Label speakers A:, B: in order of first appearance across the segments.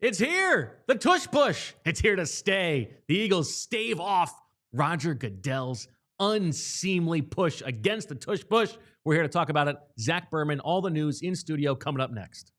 A: It's here. The Tush Push. It's here to stay. The Eagles stave off Roger Goodell's unseemly push against the Tush Push. We're here to talk about it. Zack Berman, all the news in studio coming up next.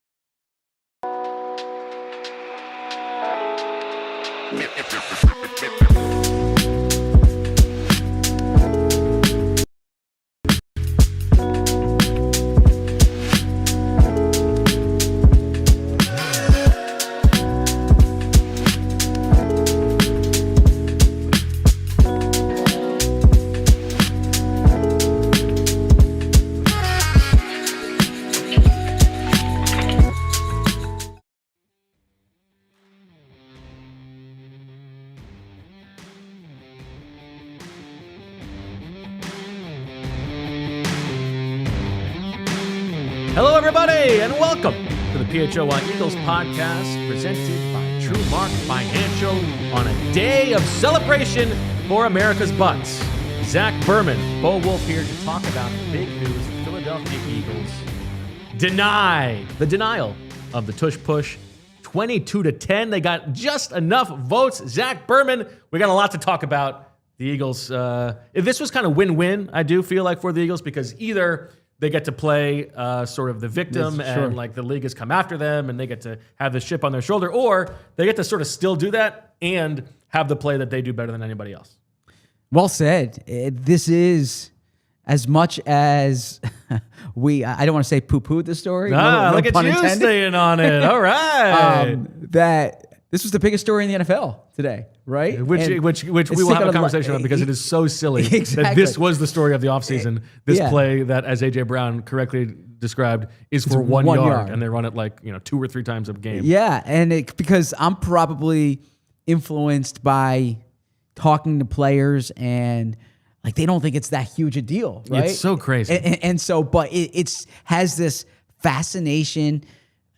A: Hello, everybody, and welcome to the PHLY Eagles podcast presented by True Mark Financial on a day of celebration for America's butts. Zack Berman, Bo Wulf here to talk about the big news. The Philadelphia Eagles deny the denial of the Tush Push 22-10. They got just enough votes. Zack Berman, we got a lot to talk about. The Eagles, if this was kind of win-win, I do feel like, for the Eagles, because either they get to play sort of the victim and like the league has come after them and they get to have the chip on their shoulder, or they get to sort of still do that and have the play that they do better than anybody else.
B: Well said. This is as much as I don't want to say poo-pooed the story.
A: Look at you staying on it. All right.
B: That this was the biggest story in the NFL today, right?
A: Which we will have a conversation on because it is so silly that this was the story of the offseason. This play that, as A.J. Brown correctly described, is for one yard, and they run it like 2 or 3 times a game.
B: Yeah, and because I'm probably influenced by talking to players and like they don't think it's that huge a deal, right?
A: It's so crazy.
B: And so, but it's has this fascination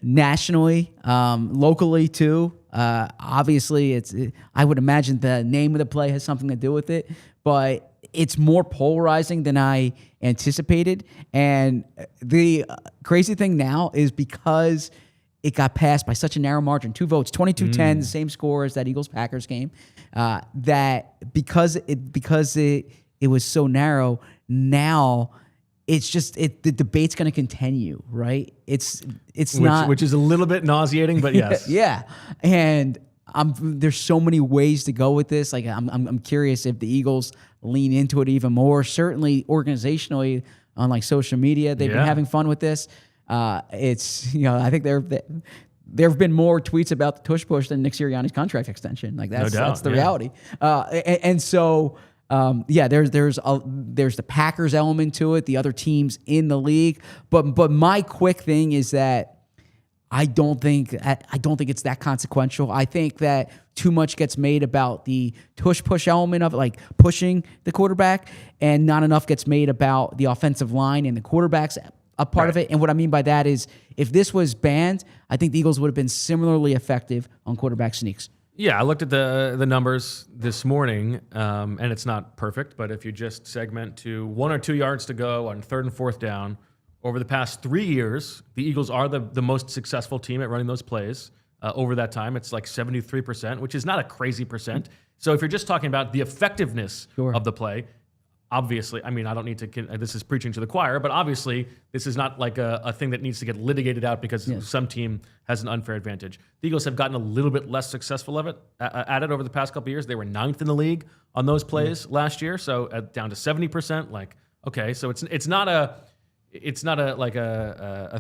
B: nationally, locally too. Obviously, I would imagine the name of the play has something to do with it, but it's more polarizing than I anticipated. And the crazy thing now is because it got passed by such a narrow margin, 2 votes, 22-10, the same score as that Eagles-Packers game, that because it was so narrow, now it's just the debate's going to continue, right? It's not,
A: which is a little bit nauseating, but yes,
B: yeah. And there's so many ways to go with this. Like I'm curious if the Eagles lean into it even more. Certainly, organizationally on like social media, they've been having fun with this. It's I think there have been more tweets about the Tush Push than Nick Sirianni's contract extension. Like that's the reality. And so. There's the Packers element to it, the other teams in the league, but my quick thing is that I don't think it's that consequential. I think that too much gets made about the Tush Push element of it, like pushing the quarterback, and not enough gets made about the offensive line and the quarterbacks a part of it. And what I mean by that is, if this was banned, I think the Eagles would have been similarly effective on quarterback sneaks.
A: Yeah, I looked at the numbers this morning, and it's not perfect, but if you just segment to 1 or 2 yards to go on 3rd and 4th down, over the past 3 years, the Eagles are the most successful team at running those plays. Over that time, it's like 73%, which is not a crazy percent. So if you're just talking about the effectiveness of the play, obviously, I mean, I don't need to, this is preaching to the choir, but obviously this is not like a thing that needs to get litigated out because some team has an unfair advantage. The Eagles have gotten a little bit less successful at it over the past couple of years. They were 9th in the league on those plays last year, so down to 70%. Like, okay, so it's not a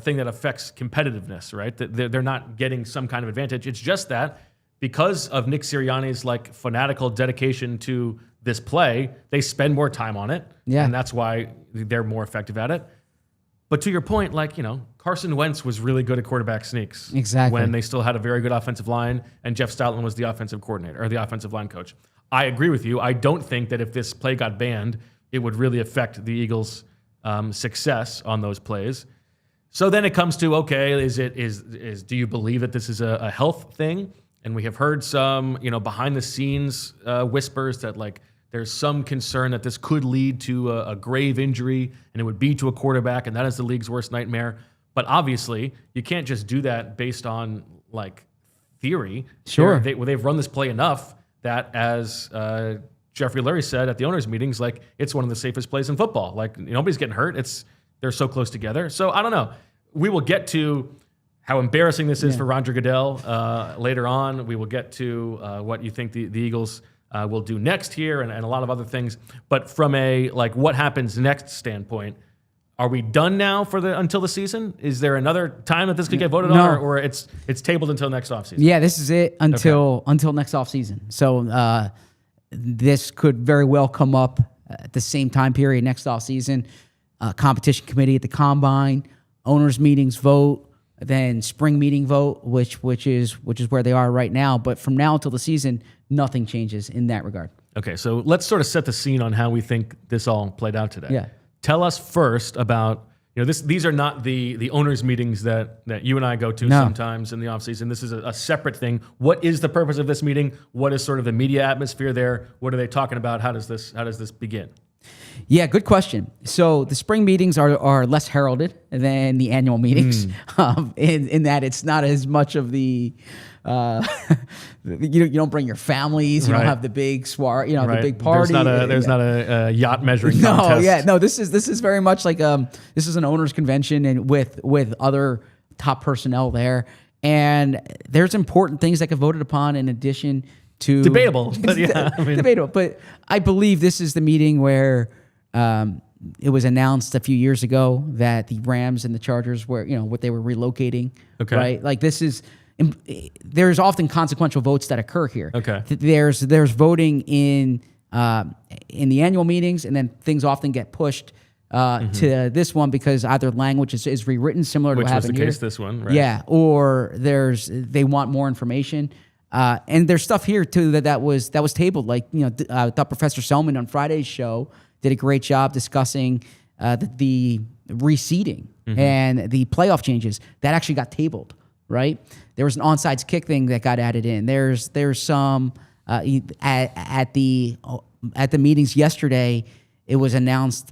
A: thing that affects competitiveness, right? They're not getting some kind of advantage. It's just that because of Nick Sirianni's like fanatical dedication to this play, they spend more time on it, and that's why they're more effective at it. But to your point, like, Carson Wentz was really good at quarterback sneaks.
B: Exactly.
A: When they still had a very good offensive line, and Jeff Stoutland was the offensive coordinator, or the offensive line coach. I agree with you. I don't think that if this play got banned, it would really affect the Eagles' success on those plays. So then it comes to, okay, do you believe that this is a health thing? And we have heard some, behind the scenes whispers that like there's some concern that this could lead to a grave injury and it would be to a quarterback, and that is the league's worst nightmare. But obviously, you can't just do that based on like theory.
B: Sure.
A: They've run this play enough that, as Jeffrey Lurie said at the owners' meetings, like, it's one of the safest plays in football. Like, nobody's getting hurt. They're so close together. So I don't know. We will get to how embarrassing this is for Roger Goodell later on. We will get to what you think the Eagles will do next here and a lot of other things. But from a what happens next standpoint, are we done now until the season? Is there another time that this could get voted on, or it's tabled until next offseason?
B: Yeah, this is it until next offseason. So this could very well come up at the same time period next offseason. Competition committee at the combine, owners meetings vote, then spring meeting vote, which is where they are right now. But from now until the season, nothing changes in that regard. Okay,
A: so let's sort of set the scene on how we think this all played out today.
B: Yeah.
A: Tell us first about, these are not the owners' meetings that you and I go to sometimes in the offseason. This is a separate thing. What is the purpose of this meeting? What is sort of the media atmosphere there? What are they talking about? How does this begin?
B: Yeah, good question. So the spring meetings are less heralded than the annual meetings, in that it's not as much of the you don't bring your families, you don't have the big the big party.
A: There's not a yacht measuring contest.
B: This is very much like this is an owners convention and with other top personnel there, and there's important things that get voted upon in addition to
A: debatable, but
B: debatable. But I believe this is the meeting where it was announced a few years ago that the Rams and the Chargers were, what they were relocating.
A: Okay.
B: Right? Like there's often consequential votes that occur here.
A: Okay.
B: There's voting in the annual meetings, and then things often get pushed to this one because either language is rewritten similar to what happened here.
A: Which was the case this one, right?
B: Yeah, or they want more information. And there's stuff here too that was tabled. Like, I thought Professor Selman on Friday's show did a great job discussing the reseeding and the playoff changes that actually got tabled. Right, there was an onside kick thing that got added in. There's some at the meetings yesterday. It was announced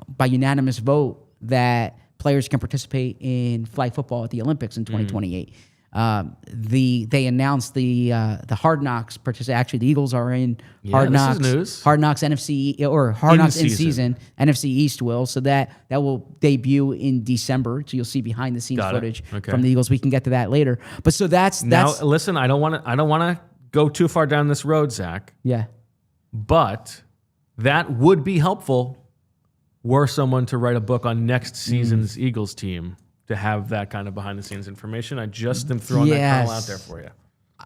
B: by unanimous vote that players can participate in flag football at the Olympics in 2028. They announced the Hard Knocks participation. Actually, the Eagles are in Hard Knocks.
A: This is news.
B: Hard Knocks NFC or Hard Knocks in season. NFC East will, so that will debut in December. So you'll see behind the scenes footage from the Eagles. We can get to that later. But so that's
A: listen. I don't want to go too far down this road, Zach.
B: Yeah,
A: but that would be helpful were someone to write a book on next season's Eagles team. To have that kind of behind-the-scenes information. I just am throwing that kernel out there for you.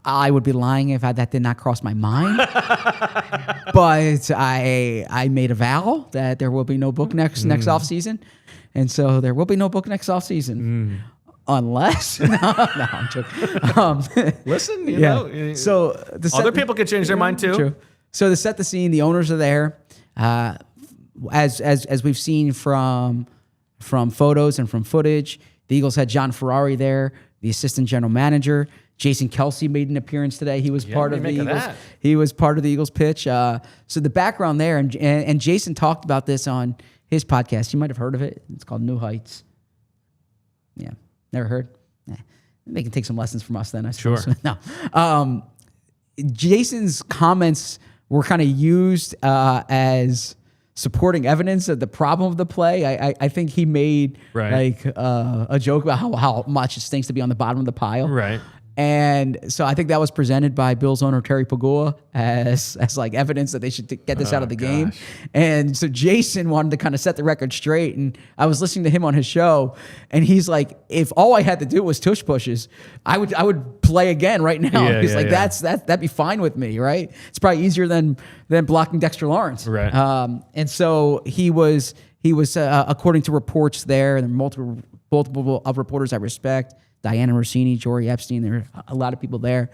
B: I would be lying if that did not cross my mind. But I made a vow that there will be no book next offseason. And so there will be no book next offseason. Unless... no, I'm joking.
A: Listen, you know...
B: So
A: other people could change their mind too.
B: True. So to set the scene, the owners are there. As we've seen from photos and from footage. The Eagles had John Ferrari there, the assistant general manager. Jason Kelce made an appearance today. He was part of the Eagles. He was part of the Eagles pitch. So the background there, and Jason talked about this on his podcast. You might have heard of it. It's called New Heights. Yeah, never heard. They can take some lessons from us then, I suppose.
A: Sure.
B: No. Jason's comments were kind of used as supporting evidence of the problem of the play. I think he made a joke about how much it stinks to be on the bottom of the pile.
A: Right.
B: And so I think that was presented by Bills owner Terry Pagula as like evidence that they should get this out of the game. And so Jason wanted to kind of set the record straight. And I was listening to him on his show, and he's like, if all I had to do was tush pushes, I would play again right now. He's like, that'd be fine with me, right? It's probably easier than blocking Dexter Lawrence.
A: Right.
B: And so he was according to reports there, and multiple reporters I respect, Diana Rossini, Jory Epstein, there are a lot of people there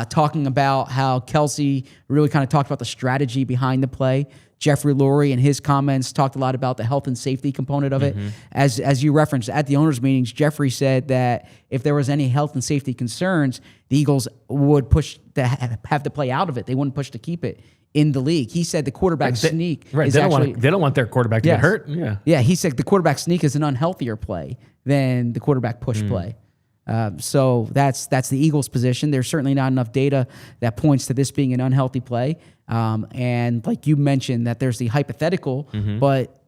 B: talking about how Kelce really kind of talked about the strategy behind the play. Jeffrey Lurie in his comments talked a lot about the health and safety component of it. As you referenced, at the owners' meetings, Jeffrey said that if there was any health and safety concerns, the Eagles would push to have the play out of it. They wouldn't push to keep it in the league. He said the quarterback sneak is
A: they don't want their quarterback to get hurt.
B: Yeah, he said the quarterback sneak is an unhealthier play than the quarterback push play. So that's the Eagles' position. There's certainly not enough data that points to this being an unhealthy play. And like you mentioned, that there's the hypothetical, but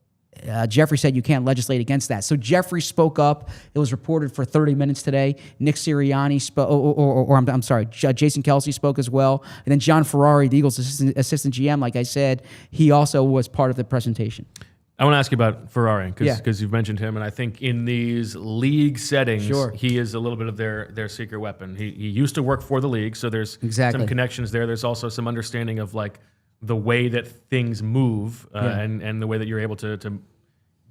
B: Jeffrey said you can't legislate against that. So Jeffrey spoke up. It was reported for 30 minutes today. Nick Sirianni spoke, I'm sorry, Jason Kelce spoke as well. And then John Ferrari, the Eagles' assistant GM, like I said, he also was part of the presentation.
A: I want to ask you about Ferrari because you've mentioned him, and I think in these league settings, he is a little bit of their secret weapon. He used to work for the league, so there's some connections there. There's also some understanding of like the way that things move and the way that you're able to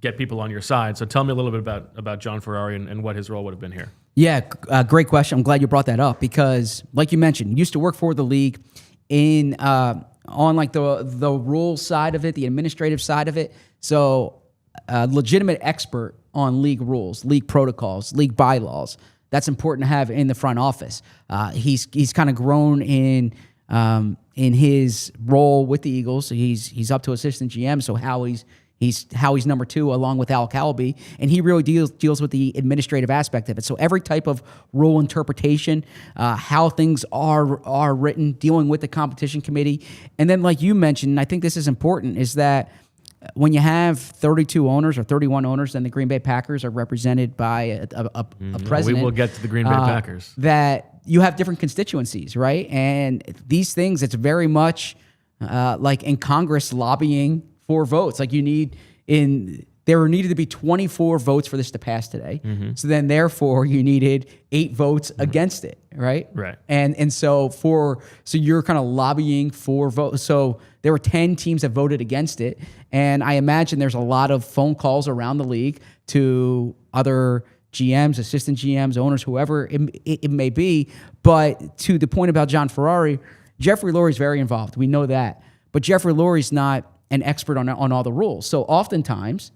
A: get people on your side. So tell me a little bit about John Ferrari and what his role would have been here.
B: Yeah, great question. I'm glad you brought that up because, like you mentioned, used to work for the league in on like the rules side of it, the administrative side of it. So a legitimate expert on league rules, league protocols, league bylaws. That's important to have in the front office. He's kind of grown in his role with the Eagles. So he's up to assistant GM. So Howie's number 2 along with Al Calby, and he really deals with the administrative aspect of it. So every type of rule interpretation, how things are written, dealing with the competition committee. And then like you mentioned, and I think this is important, is that when you have 32 owners or 31 owners, then the Green Bay Packers are represented by a president.
A: We will get to the Green Bay Packers.
B: That you have different constituencies, right? And these things, it's very much like in Congress lobbying for votes. Like there needed to be 24 votes for this to pass today. So then therefore you needed 8 votes against it, right?
A: Right.
B: And so you're kind of lobbying for votes. So there were 10 teams that voted against it. And I imagine there's a lot of phone calls around the league to other GMs, assistant GMs, owners, whoever it may be. But to the point about John Ferrari, Jeffrey Lurie's very involved. We know that. But Jeffrey Lurie's not an expert on all the rules. So oftentimes,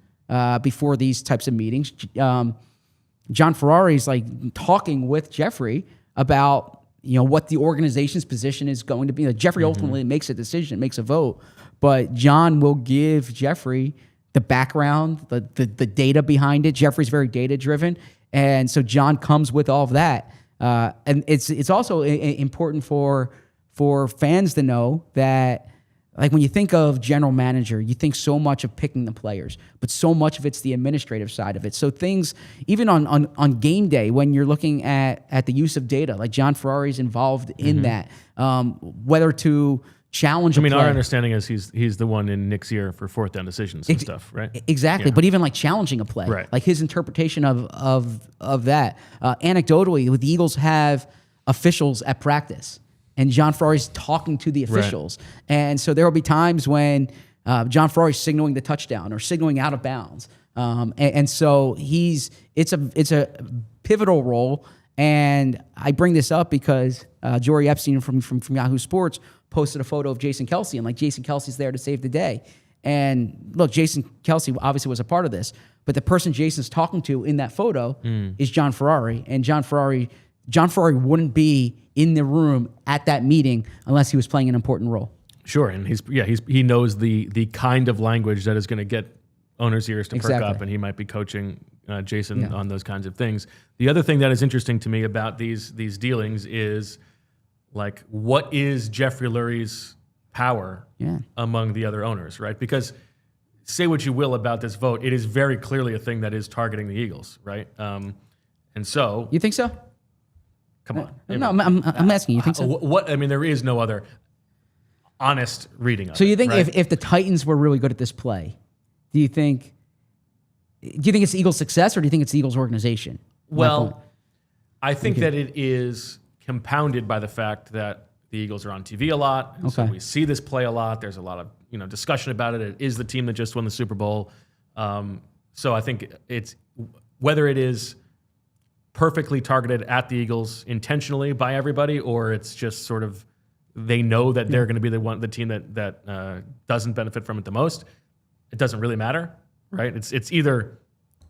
B: before these types of meetings, John Ferrari's like talking with Jeffrey about what the organization's position is going to be. Like Jeffrey ultimately makes a decision, makes a vote, but John will give Jeffrey the background, the data behind it. Jeffrey's very data driven, and so John comes with all of that. And it's also important for fans to know that. Like when you think of general manager, you think so much of picking the players, but so much of it's the administrative side of it. So things, even on game day, when you're looking at the use of data, like John Ferrari's involved in that, whether to challenge a play.
A: Our understanding is he's the one in Nick's ear for 4th down decisions and stuff, right?
B: Exactly, but even like challenging a play, like his interpretation of that. Anecdotally, the Eagles have officials at practice. And John Ferrari's talking to the officials. Right. And so there will be times when John Ferrari's signaling the touchdown or signaling out of bounds. And so it's a pivotal role. And I bring this up because Jory Epstein from Yahoo Sports posted a photo of Jason Kelce, and like Jason Kelce's there to save the day. And look, Jason Kelce obviously was a part of this, but the person Jason's talking to in that photo is John Ferrari. And John Ferrari wouldn't be in the room at that meeting unless he was playing an important role.
A: Sure, and he knows the kind of language that is going to get owners' ears to perk up, and he might be coaching Jason on those kinds of things. The other thing that is interesting to me about these dealings is like, what is Jeffrey Lurie's power among the other owners, right? Because say what you will about this vote, it is very clearly a thing that is targeting the Eagles, right? And so
B: you think so?
A: Come on.
B: No, I'm asking you. Think so?
A: What? I mean, there is no other honest reading of it.
B: So you think
A: right?
B: if the Titans were really good at this play, do you think it's the Eagles' success or do you think it's the Eagles' organization?
A: Well, I think that it is compounded by the fact that the Eagles are on TV a lot. And so we see this play a lot. There's a lot of discussion about it. It is the team that just won the Super Bowl. So I think it's whether it is perfectly targeted at the Eagles intentionally by everybody, or it's just sort of they know that they're going to be the team that doesn't benefit from it the most. It doesn't really matter, right? It's either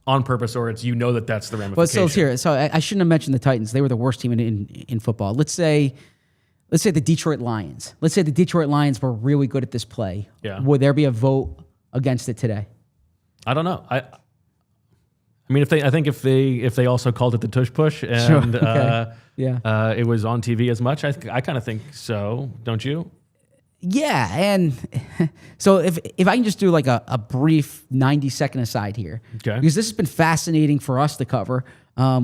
A: on purpose or it's that's the ramification.
B: Well, so here, I shouldn't have mentioned the Titans. They were the worst team in football. Let's say the Detroit Lions. Let's say the Detroit Lions were really good at this play. Yeah. Would there be a vote against it today?
A: I don't know. I mean, if they also called it the tush push and it was on TV as much, I kind of think so. Don't you?
B: Yeah, and so if I can just do like a brief 90-second aside here, because this has been fascinating for us to cover.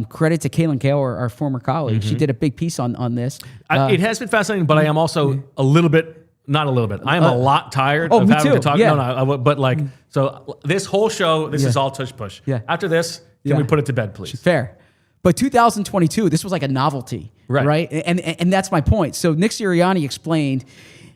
B: Credit to Kaylin Kale, our former colleague. She did a big piece on this.
A: It has been fascinating, but I am also a little bit, not a little bit. I am a lot tired of having to talk.
B: Yeah.
A: No, but like, so this whole show, this is all tush push.
B: Yeah.
A: After this, can we put it to bed, please?
B: Fair. But 2022, this was like a novelty, right? And that's my point. So Nick Sirianni explained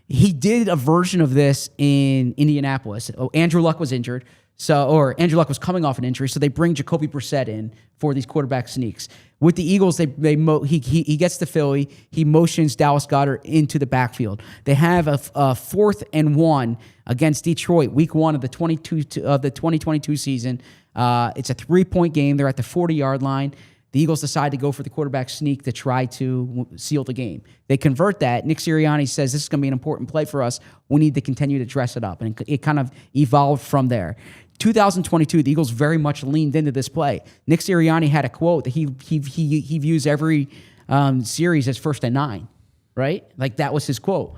B: he did a version of this in Indianapolis. Andrew Luck was injured. Andrew Luck was coming off an injury, so they bring Jacoby Brissett in for these quarterback sneaks. With the Eagles, he gets to Philly. He motions Dallas Goedert into the backfield. They have a 4th and 1 against Detroit, week 1 of the 2022 season. It's a 3-point game. They're at the 40-yard line. The Eagles decide to go for the quarterback sneak to try to seal the game. They convert that. Nick Sirianni says, this is going to be an important play for us. We need to continue to dress it up. And it kind of evolved from there. 2022, the Eagles very much leaned into this play. Nick Sirianni had a quote that he views every series as 1st and 9, right? Like that was his quote.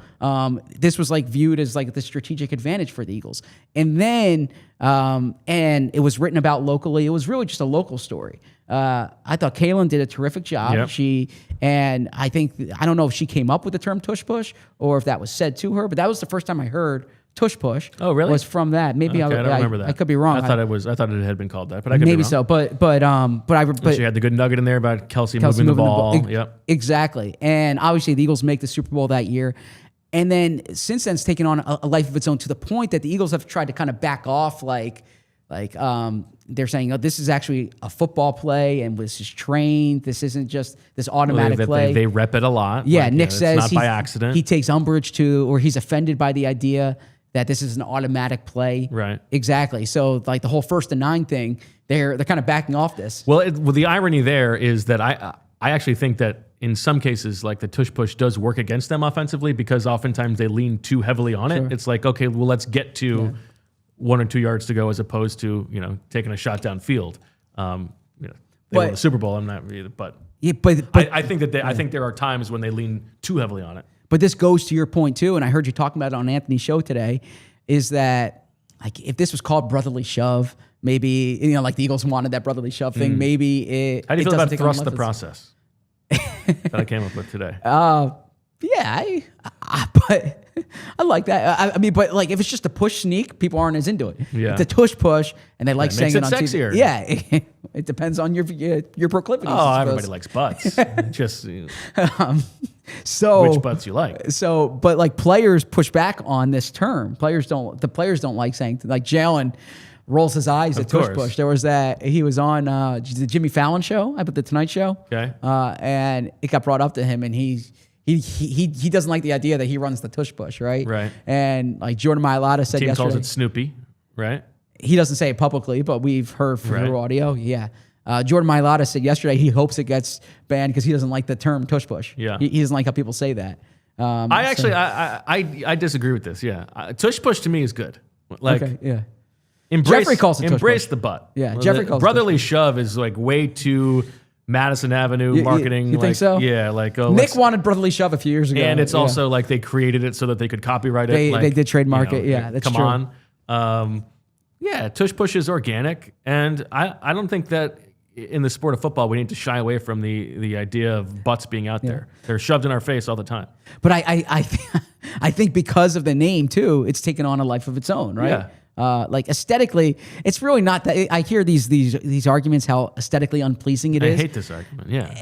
B: This was like viewed as like the strategic advantage for the Eagles. And then, and it was written about locally. It was really just a local story. I thought Kaylin did a terrific job.
A: Yep.
B: I don't know if she came up with the term tush push or if that was said to her, but that was the first time I heard tush push.
A: Oh, really?
B: Was from that. Maybe
A: I don't remember that.
B: I could be wrong.
A: I thought it had been called that, but I could be
B: maybe
A: wrong.
B: so. But
A: she had the good nugget in there about Kelce moving the ball. Yep.
B: Exactly. And obviously the Eagles make the Super Bowl that year. And then since then it's taken on a life of its own to the point that the Eagles have tried to kind of back off they're saying, this is actually a football play and this is trained. This isn't just this automatic play.
A: They rep it a lot.
B: Yeah, Nick says
A: it's not by accident.
B: He takes umbrage to, or he's offended by the idea that this is an automatic play.
A: Right.
B: Exactly. So like the whole 1st and 9 thing, they're kind of backing off this.
A: Well, the irony there is that I actually think that in some cases, like the tush push does work against them offensively because oftentimes they lean too heavily on it. It's like, okay, well, let's get to 1 or 2 yards to go as opposed to, taking a shot downfield. They won the Super Bowl. I'm not either, but I think that I think there are times when they lean too heavily on it.
B: But this goes to your point too, and I heard you talking about it on Anthony's show today, is that like if this was called brotherly shove, maybe like the Eagles wanted that brotherly shove thing. Maybe it.
A: How do you feel about thrust the process that I came up with today?
B: Yeah, but I like that. I mean, but like if it's just a push sneak, people aren't as into it.
A: Yeah.
B: It's a tush push, and they like saying it on
A: sexier.
B: TV. Yeah, it depends on your proclivities.
A: Oh, everybody likes butts. Just
B: so
A: which butts you like.
B: So, but like players push back on this term. The players don't like saying like Jalen rolls his eyes at tush push. There was that he was on the Jimmy Fallon show, the Tonight Show.
A: Okay,
B: and it got brought up to him, and he doesn't like the idea that he runs the tush push, right?
A: Right.
B: And like Jordan Mailata said yesterday,
A: calls it Snoopy, right?
B: He doesn't say it publicly, but we've heard through audio. Yeah. Jordan Mailata said yesterday he hopes it gets banned because he doesn't like the term tush push.
A: Yeah.
B: He doesn't like how people say that.
A: I disagree with this. Yeah. Tush push to me is good. Like,
B: okay, yeah.
A: Jeffrey
B: calls it tush
A: embrace
B: push.
A: the butt.
B: Yeah. Jeffrey calls
A: brotherly
B: it tush push.
A: shove is like way too Madison Avenue marketing.
B: You think so?
A: Yeah, like
B: Nick wanted brotherly shove a few years ago,
A: and it's also like they created it so that they could copyright it.
B: They did trademark it. Yeah, that's
A: come
B: true.
A: on. Tush push is organic, and I don't think that in the sport of football we need to shy away from the idea of butts being out there. They're shoved in our face all the time.
B: But I think because of the name too, it's taken on a life of its own, right?
A: Yeah.
B: Like aesthetically, it's really not that. I hear these arguments how aesthetically unpleasing it is.
A: I hate this argument. Yeah.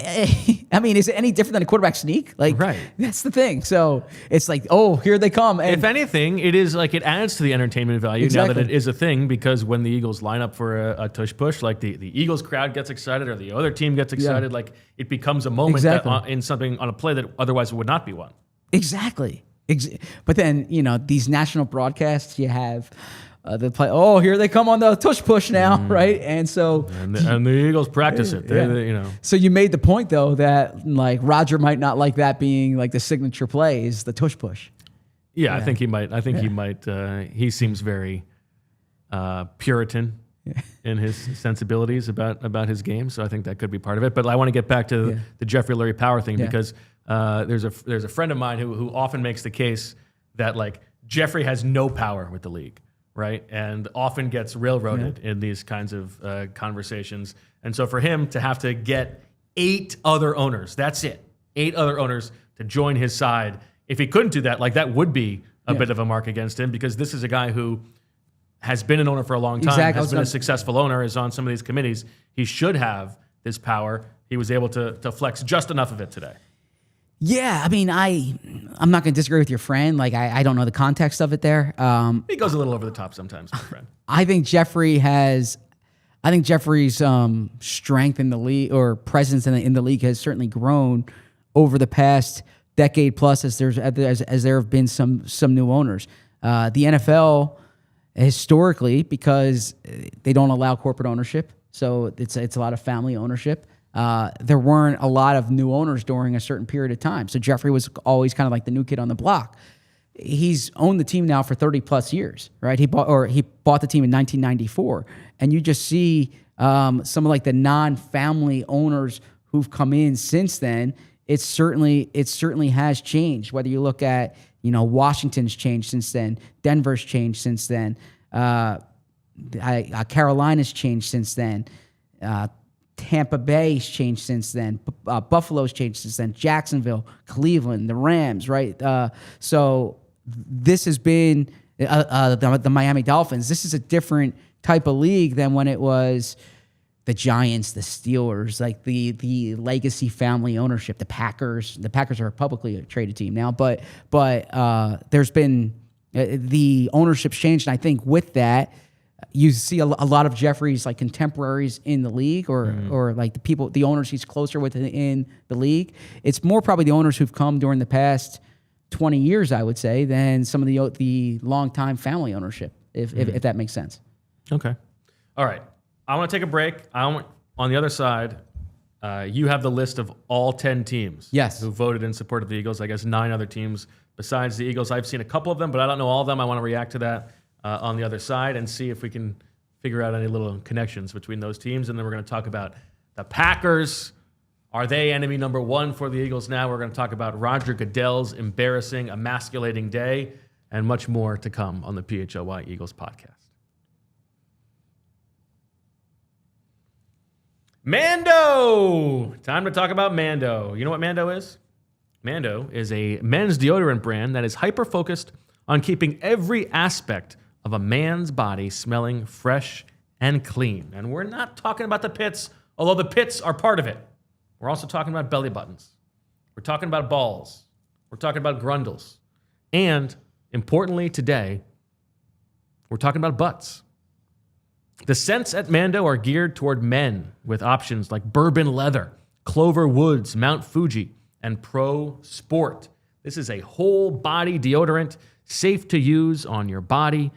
B: I mean, is it any different than a quarterback sneak? Like,
A: right.
B: That's the thing. So it's like, oh, here they come. And
A: if anything, it is like it adds to the entertainment value now that it is a thing because when the Eagles line up for a tush push, like the Eagles crowd gets excited or the other team gets excited, like it becomes a moment that, in something on a play that otherwise would not be one.
B: Exactly. But then these national broadcasts, you have. The play. Oh, here they come on the tush push now, right? And so,
A: and the Eagles practice it. They,
B: So you made the point though that like Roger might not like that being like the signature play is the tush push.
A: Yeah, I think he might. He seems very Puritan in his sensibilities about his game. So I think that could be part of it. But I want to get back to the Jeffrey Lurie power thing because there's a friend of mine who often makes the case that like Jeffrey has no power with the league, right? And often gets railroaded in these kinds of conversations. And so for him to have to get 8 other owners, that's it, 8 other owners to join his side. If he couldn't do that, like that would be a bit of a mark against him because this is a guy who has been an owner for a long time, has been a successful owner, is on some of these committees. He should have this power. He was able to flex just enough of it today.
B: Yeah, I mean, I'm not going to disagree with your friend. Like, I don't know the context of it there.
A: He goes a little over the top sometimes, my friend.
B: I think Jeffrey's strength in the league or presence in the league has certainly grown over the past decade plus as there have been some new owners. The NFL historically, because they don't allow corporate ownership, so it's a lot of family ownership. There weren't a lot of new owners during a certain period of time. So Jeffrey was always kind of like the new kid on the block. He's owned the team now for 30 plus years, right? He bought the team in 1994. And you just see some of like the non-family owners who've come in since then. It certainly has changed. Whether you look at, Washington's changed since then, Denver's changed since then, Carolina's changed since then, Tampa Bay's changed since then. Buffalo's changed since then. Jacksonville, Cleveland, the Rams, right? So this has been the Miami Dolphins. This is a different type of league than when it was the Giants, the Steelers, like the legacy family ownership. The Packers. The Packers are a publicly traded team now, but there's been the ownership's changed, and I think with that, you see a lot of Jeffrey's like contemporaries in the league or like the owners he's closer with in the league. It's more probably the owners who've come during the past 20 years, I would say, than some of the longtime family ownership, if that makes sense.
A: Okay. All right. I want to take a break. On the other side, you have the list of all 10 teams who voted in support of the Eagles. I guess 9 other teams besides the Eagles. I've seen a couple of them, but I don't know all of them. I want to react to that on the other side and see if we can figure out any little connections between those teams. And then we're going to talk about the Packers. Are they enemy number 1 for the Eagles now? We're going to talk about Roger Goodell's embarrassing, emasculating day and much more to come on the PHLY Eagles podcast. Mando! Time to talk about Mando. You know what Mando is? Mando is a men's deodorant brand that is hyper-focused on keeping every aspect of a man's body smelling fresh and clean. And we're not talking about the pits, although the pits are part of it. We're also talking about belly buttons. We're talking about balls. We're talking about grundles. And, importantly today, we're talking about butts. The scents at Mando are geared toward men with options like bourbon leather, Clover Woods, Mount Fuji, and Pro Sport. This is a whole body deodorant, safe to use on your body.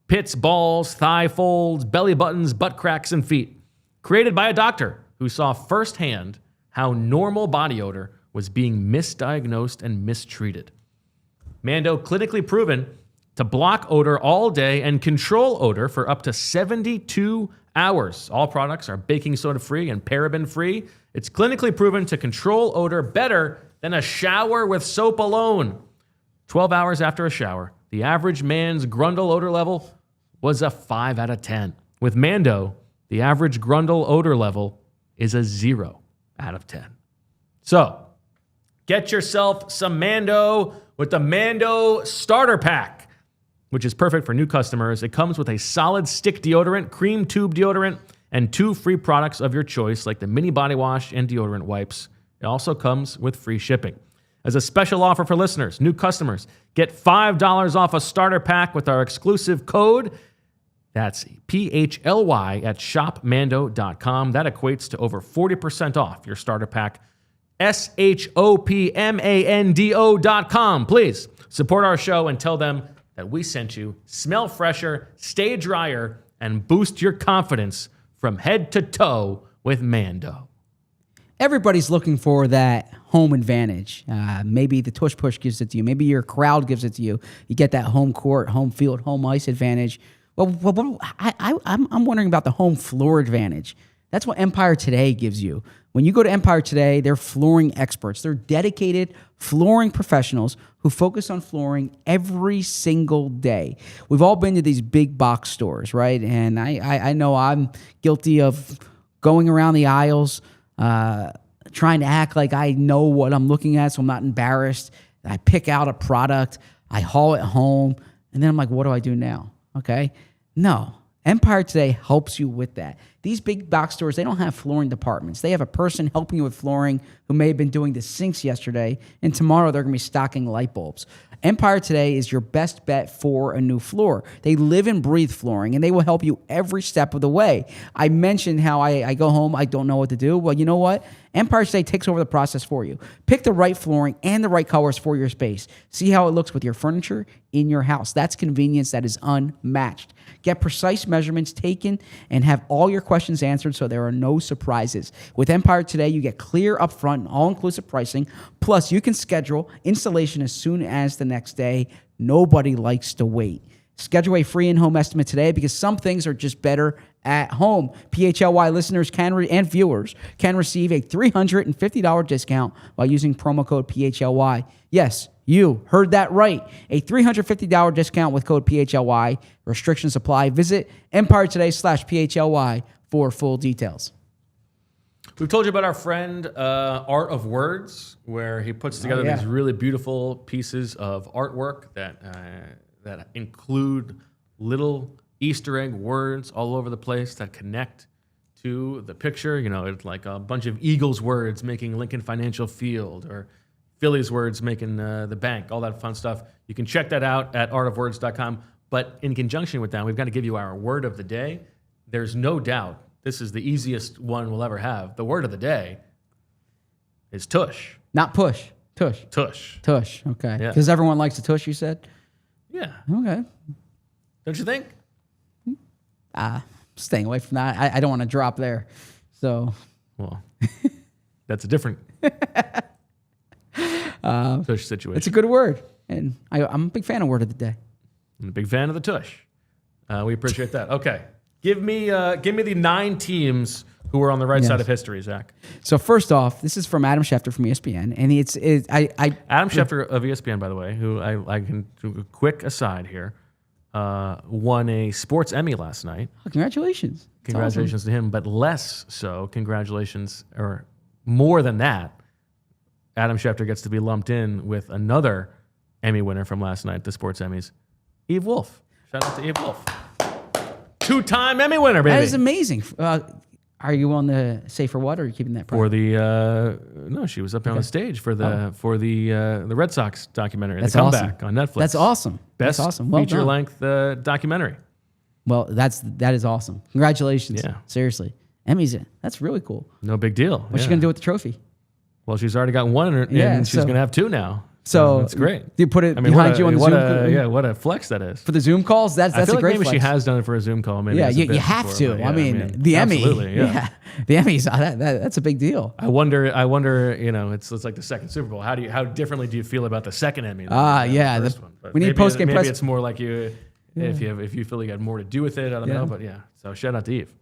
A: Pits, balls, thigh folds, belly buttons, butt cracks, and feet. Created by a doctor who saw firsthand how normal body odor was being misdiagnosed and mistreated. Mando clinically proven to block odor all day and control odor for up to 72 hours. All products are baking soda free and paraben free. It's clinically proven to control odor better than a shower with soap alone. 12 hours after a shower, the average man's grundle odor level was a 5 out of 10. With Mando, the average grundle odor level is a 0 out of 10. So, get yourself some Mando with the Mando Starter Pack, which is perfect for new customers. It comes with a solid stick deodorant, cream tube deodorant, and 2 free products of your choice, like the mini body wash and deodorant wipes. It also comes with free shipping. As a special offer for listeners, new customers, get $5 off a starter pack with our exclusive code. That's PHLY at shopmando.com. That equates to over 40% off your starter pack. SHOPMANDO.com. Please support our show and tell them that we sent you. Smell fresher, stay drier, and boost your confidence from head to toe with Mando.
B: Everybody's looking for that home advantage. Maybe the tush push gives it to you. Maybe your crowd gives it to you. You get that home court, home field, home ice advantage I'm wondering about the home floor advantage. That's what Empire Today gives you. When you go to Empire Today, they're flooring experts. They're dedicated flooring professionals who focus on flooring every single day. We've all been to these big box stores, right? And I know I'm guilty of going around the aisles, trying to act like I know what I'm looking at so I'm not embarrassed. I pick out a product, I haul it home, and then I'm like, what do I do now? Okay? No. Empire Today helps you with that. These big box stores, they don't have flooring departments. They have a person helping you with flooring who may have been doing the sinks yesterday, and tomorrow they're going to be stocking light bulbs. Empire Today is your best bet for a new floor. They live and breathe flooring, and they will help you every step of the way. I mentioned how I go home, I don't know what to do. Well, you know what? Empire Today takes over the process for you. Pick the right flooring and the right colors for your space. See how it looks with your furniture in your house. That's convenience that is unmatched. Get precise measurements taken and have all your questions answered so there are no surprises. With Empire Today, you get clear, upfront, and all-inclusive pricing. Plus, you can schedule installation as soon as the next day. Nobody likes to wait. Schedule a free in-home estimate today because some things are just better at home. PHLY listeners and viewers can receive a $350 discount by using promo code PHLY. Yes, you heard that right. A $350 discount with code PHLY. Restrictions apply. Visit EmpireToday.com/PHLY for full details.
A: We've told you about our friend Art of Words, where he puts together these really beautiful pieces of artwork that include little Easter egg words all over the place that connect to the picture. You know, it's like a bunch of Eagles words making Lincoln Financial Field, or Phillies words making the bank, all that fun stuff. You can check that out at artofwords.com. But in conjunction with that, we've got to give you our word of the day. There's no doubt this is the easiest one we'll ever have. The word of the day is tush.
B: Not push. Tush.
A: Tush.
B: Tush. Okay. Because everyone likes to tush, you said?
A: Yeah.
B: Okay.
A: Don't you think?
B: Staying away from that. I don't want to drop there. So.
A: Well, that's a different tush situation.
B: It's a good word. And I'm a big fan of word of the day.
A: I'm a big fan of the tush. We appreciate that. Okay. Give me the 9 teams who are on the right side of history, Zach.
B: So first off, this is from Adam Schefter from ESPN, and
A: Adam Schefter of ESPN, by the way, who I can do a quick aside here, won a sports Emmy last night.
B: Oh, congratulations!
A: Congratulations to him, but less so, congratulations, or more than that, Adam Schefter gets to be lumped in with another Emmy winner from last night, the sports Emmys, Eve Wolf. Shout out to Eve Wolf. 2-time Emmy winner, baby.
B: That is amazing. Are you on the say for what, or are you keeping that private?
A: For the no, she was up there on the stage for the Red Sox documentary, The Comeback on Netflix.
B: That's awesome.
A: Best feature length documentary.
B: Well, that is awesome. Congratulations.
A: Yeah.
B: Seriously, Emmys. That's really cool.
A: No big deal.
B: What's she gonna do with the trophy?
A: Well, she's already got one, and she's gonna have 2 now.
B: So
A: that's great.
B: You put it behind you on the Zoom.
A: What a flex that is
B: For the Zoom calls. That's
A: I feel
B: a great
A: maybe
B: flex.
A: she has done it for a Zoom call. Maybe
B: you have
A: before,
B: to. I mean, the Emmy.
A: Absolutely, yeah.
B: The Emmys. That's a big deal.
A: I wonder. You know, it's like the second Super Bowl. How differently do you feel about the second Emmy?
B: Yeah.
A: The first one? But
B: we need post game.
A: Maybe it's more like you, if you feel like you had more to do with it. I don't know, but yeah. So shout out to Eve.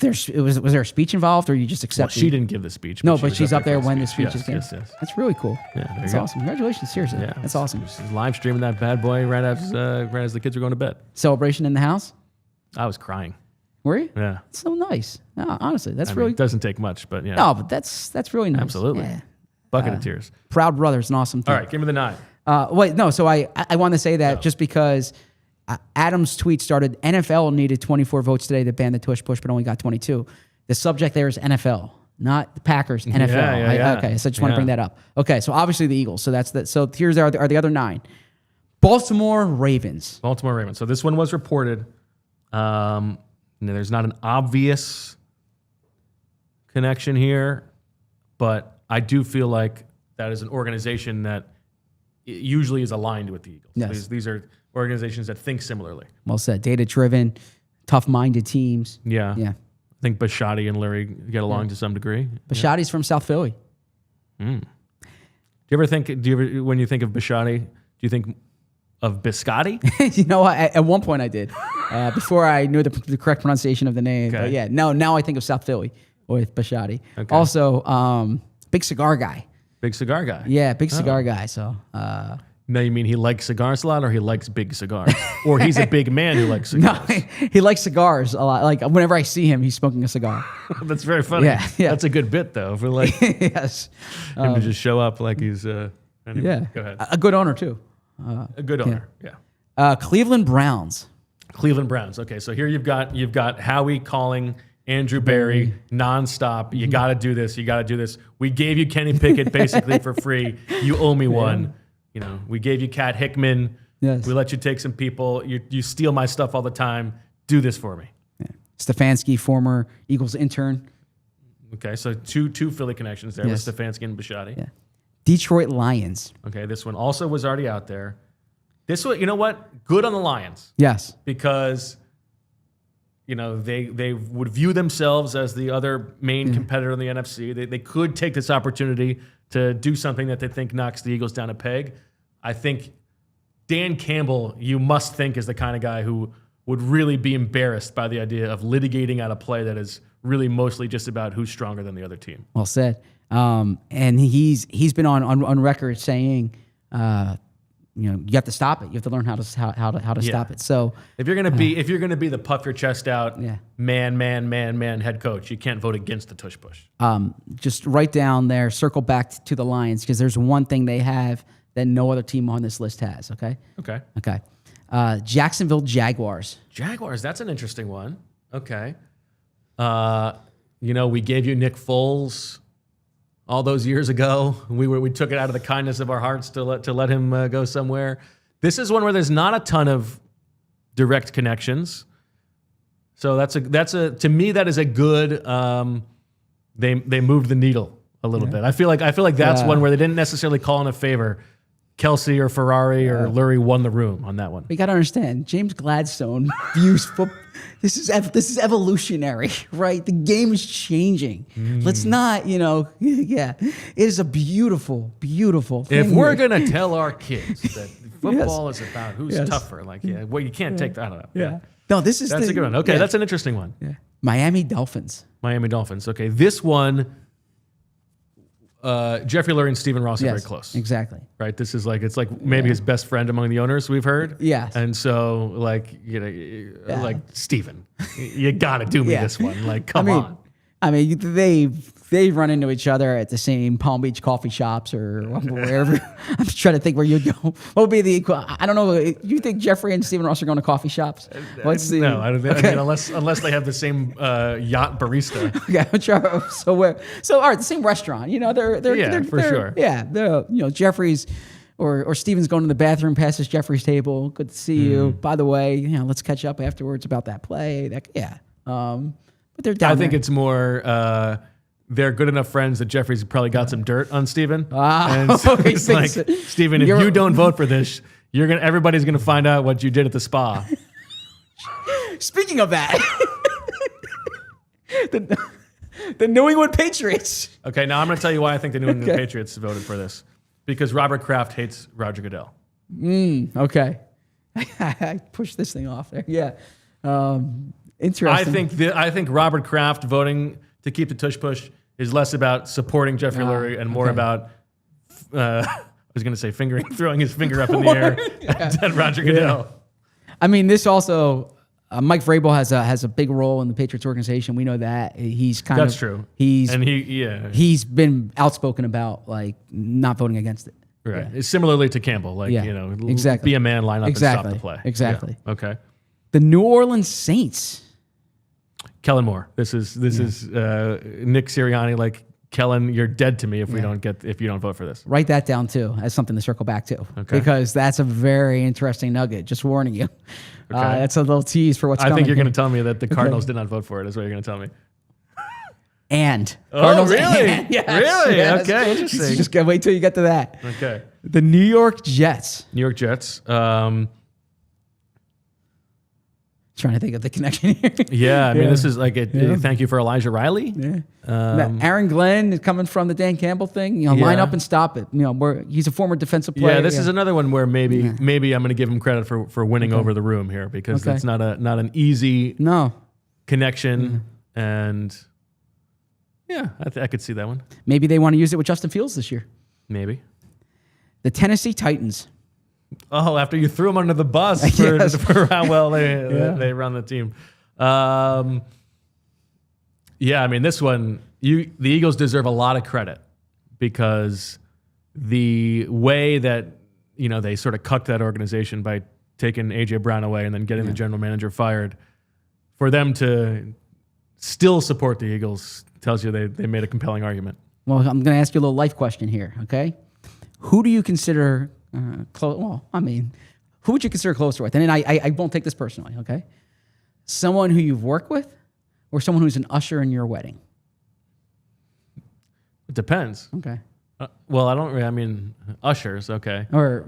B: Was there a speech involved, or you just accepted?
A: Well, she didn't give the speech.
B: No, but she's up there when the speech is given.
A: Yes.
B: That's really cool.
A: Yeah,
B: that's awesome. Congratulations, seriously. Yeah, that's awesome.
A: She's live streaming that bad boy right as the kids are going to bed.
B: Celebration in the house.
A: I was crying.
B: Were you?
A: Yeah.
B: It's so nice. No, honestly, that's
A: it doesn't take much, but yeah.
B: No, but that's really nice.
A: Absolutely. Yeah. Bucket of tears.
B: Proud brother's an awesome thing.
A: All right, give me the 9.
B: Wait, no. So I want to say that just because Adam's tweet started, NFL needed 24 votes today to ban the tush push, but only got 22. The subject there is NFL, not the Packers. NFL.
A: Yeah.
B: Okay, so I just want to bring that up. Okay, so obviously the Eagles. So so here's are the other 9. Baltimore Ravens.
A: So this one was reported. There's not an obvious connection here, but I do feel like that is an organization that usually is aligned with the Eagles.
B: Yes.
A: These are organizations that think similarly.
B: Well said. Data-driven, tough-minded teams.
A: Yeah. I think Bisciotti and Lurie get along to some degree.
B: Bisciotti's from South Philly.
A: Do you ever when you think of Bisciotti, do you think of Biscotti?
B: You know, at one point I did, before I knew the correct pronunciation of the name.
A: Okay.
B: But yeah, now I think of South Philly with Biscotti.
A: Okay.
B: Also, big cigar guy.
A: Big cigar guy.
B: Yeah, big cigar guy. So.
A: No, you mean he likes cigars a lot, or he likes big cigars, or he's a big man who likes cigars?
B: No, he likes cigars a lot. Like whenever I see him, he's smoking a cigar.
A: That's very funny.
B: Yeah.
A: That's a good bit though, for like
B: Yes.
A: him to just show up like he's. Anyway,
B: Yeah.
A: Go ahead.
B: A good owner too.
A: A good owner. Yeah.
B: Cleveland Browns.
A: Cleveland Browns. Okay, so here you've got Howie calling Andrew Berry nonstop. You got to do this. You got to do this. We gave you Kenny Pickett basically for free. You owe me one. You know, we gave you Cat Hickman.
B: Yes.
A: We let you take some people. You steal my stuff all the time. Do this for me.
B: Yeah. Stefanski, former Eagles intern.
A: Okay, so two Philly connections there
B: Yes.
A: with Stefanski and Biscotti.
B: Yeah. Detroit Lions.
A: Okay, this one also was already out there. This one, you know what? Good on the Lions.
B: Yes.
A: Because, you know, they would view themselves as the other main competitor in the NFC. They could take this opportunity to do something that they think knocks the Eagles down a peg. I think Dan Campbell, you must think, is the kind of guy who would really be embarrassed by the idea of litigating out a play that is really mostly just about who's stronger than the other team.
B: Well said. And he's been on record saying, you know, you have to stop it. You have to learn how to stop it. So
A: if you're gonna be the puff your chest out man head coach, you can't vote against the tush push.
B: Just write down there, circle back to the Lions, because there's one thing they have that no other team on this list has. Okay. Jacksonville Jaguars.
A: Jaguars, that's an interesting one. Okay. You know, we gave you Nick Foles all those years ago. We took it out of the kindness of our hearts to let him go somewhere. This is one where there's not a ton of direct connections. So that's to me that is a good. They moved the needle a little bit. I feel like that's one where they didn't necessarily call in a favor. Kelce or Ferrari or Lurie won the room on that one.
B: You got to understand, James Gladstone views football. This is evolutionary, right? The game is changing. Let's not, you know, it is a beautiful, beautiful thing.
A: If we're going to tell our kids that football is about who's tougher, like, well, you can't take that. I don't know.
B: No,
A: that's a good one. Okay, that's an interesting one.
B: Yeah. Miami Dolphins.
A: Okay, this one, Jeffrey Lurie and Stephen Ross are very close.
B: Exactly.
A: Right. This is like, it's like maybe his best friend among the owners we've heard.
B: Yes.
A: And so like, you know, like Stephen, you got to do me this one. Like, come on.
B: I mean, they run into each other at the same Palm Beach coffee shops or wherever. I'm just trying to think where you'd go. What would be the equal? I don't know. You think Jeffrey and Stephen Ross are going to coffee shops? What's the?
A: No, I don't think. Okay. I mean, unless they have the same yacht barista.
B: Okay, so all right, the same restaurant. You know, they're
A: for sure.
B: Yeah, you know, Jeffrey's or Stephen's going to the bathroom, passes Jeffrey's table. Good to see you. By the way, you know, let's catch up afterwards about that play. But they're down.
A: I think it's more. They're good enough friends that Jeffrey's probably got some dirt on Stephen. And so he's like, Stephen, if you don't vote for this, everybody's gonna find out what you did at the spa.
B: Speaking of that, the New England Patriots.
A: Okay, now I'm gonna tell you why I think the New England Patriots voted for this. Because Robert Kraft hates Roger Goodell.
B: Okay. I pushed this thing off there. Yeah. Interesting.
A: I think Robert Kraft voting to keep the tush push is less about supporting Jeffrey Lurie and more about, I was going to say throwing his finger up in the air at Roger Goodell.
B: I mean, this also, Mike Vrabel has a big role in the Patriots organization. We know that. He's
A: That's true.
B: He's been outspoken about like not voting against it.
A: Right. Yeah. Similarly to Campbell, like, you know, be a man, line up and stop the play.
B: Exactly.
A: Yeah. Okay.
B: The New Orleans Saints.
A: Kellen Moore. This is Nick Sirianni. Like, Kellen, you're dead to me if you don't vote for this.
B: Write that down too as something to circle back to, because that's a very interesting nugget. Just warning you. Okay. That's a little tease for what's coming.
A: I think you're going to tell me that the Cardinals did not vote for it. Is what you're going to tell me.
B: Cardinals
A: really?
B: Yes,
A: really?
B: Yes.
A: Okay, interesting.
B: Just wait till you get to that.
A: Okay.
B: The New York Jets.
A: New York Jets.
B: Trying to think of the connection here.
A: Yeah, I mean, this is like thank you for Elijah Riley.
B: Yeah. Aaron Glenn is coming from the Dan Campbell thing. Line up and stop it. He's a former defensive player.
A: Yeah, this is another one where maybe I'm going to give him credit for winning over the room here because it's not an easy connection. And yeah, I could see that one.
B: Maybe they want to use it with Justin Fields this year.
A: Maybe.
B: The Tennessee Titans.
A: Oh, after you threw them under the bus for how well they run the team. Yeah, I mean, this one, the Eagles deserve a lot of credit because the way that, they sort of cucked that organization by taking A.J. Brown away and then getting the general manager fired, for them to still support the Eagles tells you they made a compelling argument.
B: Well, I'm going to ask you a little life question here, okay? Who do you consider close? Well, I mean, who would you consider closer with? And then I won't take this personally, okay? Someone who you've worked with or someone who's an usher in your wedding?
A: It depends.
B: Okay.
A: Well, I mean, ushers, okay.
B: Or,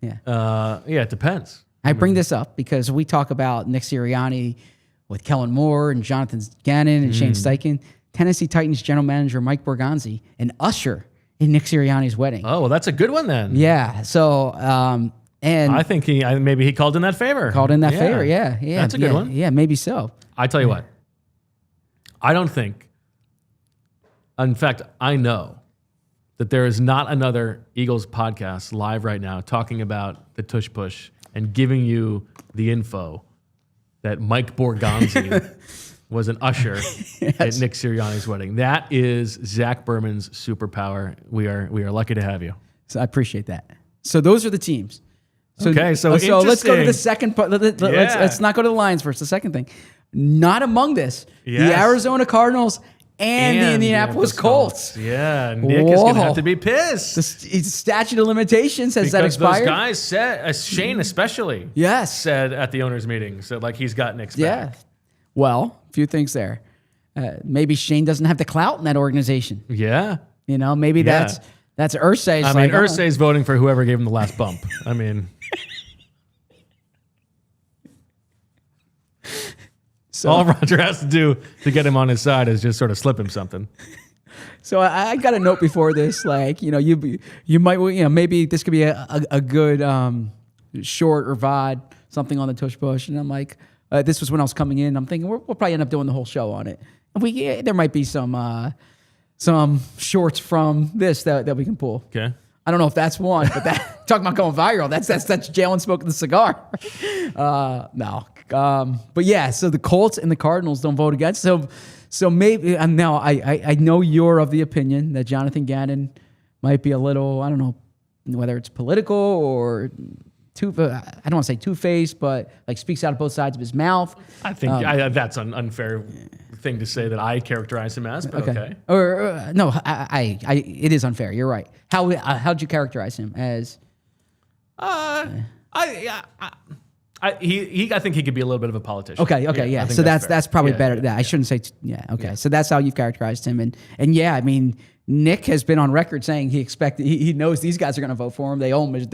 A: yeah, it depends.
B: I bring this up because we talk about Nick Sirianni with Kellen Moore and Jonathan Gannon and Shane Steichen. Tennessee Titans general manager Mike Borgonzi, an usher in Nick Sirianni's wedding.
A: Oh, well, that's a good one then.
B: Yeah. So, and
A: I think maybe he called in that favor.
B: Yeah.
A: That's a good one.
B: Yeah, maybe so.
A: I tell you what, I don't think, in fact, I know that there is not another Eagles podcast live right now talking about the Tush Push and giving you the info that Mike Borgonzi was an usher at Nick Sirianni's wedding. That is Zach Berman's superpower. We are lucky to have you.
B: So I appreciate that. So those are the teams. So let's go to the second part. Let's not go to the Lions first. The second thing, not among this, the Arizona Cardinals and the Indianapolis Colts.
A: Yeah, Nick is going to have to be pissed.
B: The statute of limitations has that expired?
A: Those guys said, Shane especially, said at the owners' meeting, said like he's got Nick's back.
B: Well, a few things there. Maybe Shane doesn't have the clout in that organization.
A: Yeah.
B: Maybe that's Irsay's.
A: I mean, Irsay's voting for whoever gave him the last bump. I mean, all Roger has to do to get him on his side is just sort of slip him something.
B: So I got a note before this, like, you might, maybe this could be a good short or VOD, something on the Tush Push. And I'm like, this was when I was coming in. I'm thinking we'll probably end up doing the whole show on it. And there might be some shorts from this that we can pull.
A: Okay.
B: I don't know if that's one, but that talking about going viral. That's Jalen smoking the cigar. No. But yeah, so the Colts and the Cardinals don't vote against. So maybe now I know you're of the opinion that Jonathan Gannon might be a little, I don't know whether it's political or I don't want to say two-faced, but like speaks out of both sides of his mouth. I
A: think that's an unfair thing to say that I characterize him as, but okay.
B: Or no, it is unfair. You're right. How'd you characterize him as?
A: I think he could be a little bit of a politician.
B: Okay, yeah. So that's probably better. Yeah, I shouldn't say. Okay. Yeah. So that's how you've characterized him, and yeah, I mean, Nick has been on record saying he knows these guys are going to vote for him. They own him.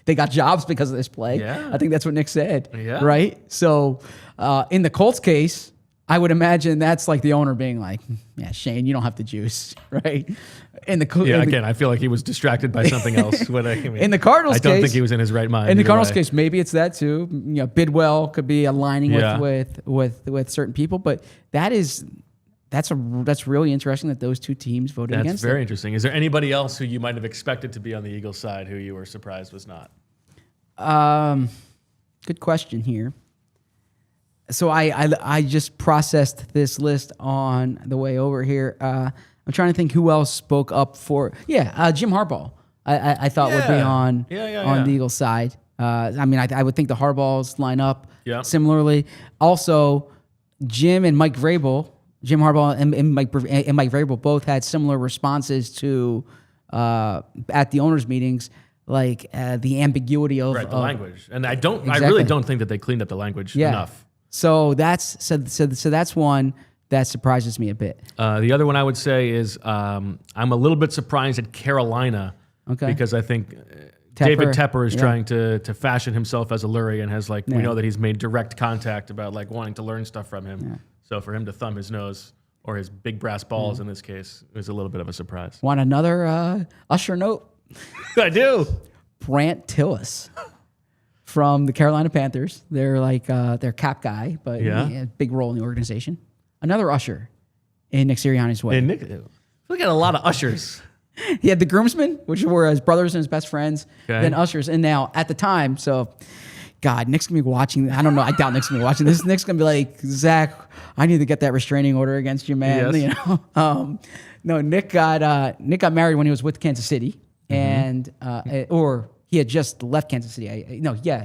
B: They got jobs because of this play. Yeah. I think that's what Nick said. Yeah. Right. So in the Colts case, I would imagine that's like the owner being like, yeah, Shane, you don't have the juice, right?
A: Again, I feel like he was distracted by something else.
B: In the Cardinals case,
A: I don't think he was in his right mind.
B: In the Cardinals case, maybe it's that too. Bidwell could be aligning with certain people, but that's really interesting that those two teams voted against.
A: That's very interesting. Is there anybody else who you might have expected to be on the Eagles side who you were surprised was not?
B: Good question here. So I just processed this list on the way over here. I'm trying to think who else spoke up for. Jim Harbaugh. I thought would be on the Eagles side. I mean, I would think the Harbaughs line up similarly. Also, Jim and Mike Vrabel. Jim Harbaugh and Mike Vrabel both had similar responses to at the owners' meetings, like the ambiguity of
A: the language. And I really don't think that they cleaned up the language enough.
B: So that's one that surprises me a bit.
A: The other one I would say is I'm a little bit surprised at Carolina, because I think David Tepper is trying to fashion himself as a Lurie and has we know that he's made direct contact about wanting to learn stuff from him. Yeah. So for him to thumb his nose or his big brass balls in this case, it was a little bit of a surprise.
B: Want another Usher note?
A: I do.
B: Brandt Tillis from the Carolina Panthers. They're their cap guy, but he had a big role in the organization. Another Usher in Nick Sirianni's way.
A: And look at a lot of Ushers.
B: He had the groomsmen, which were his brothers and his best friends, then ushers. And now, at the time, God, Nick's going to be watching. I don't know. I doubt Nick's going to be watching this. Nick's going to be like, Zach, I need to get that restraining order against you, man.
A: Yes.
B: No, Nick got married when he was with Kansas City. And or he had just left Kansas City.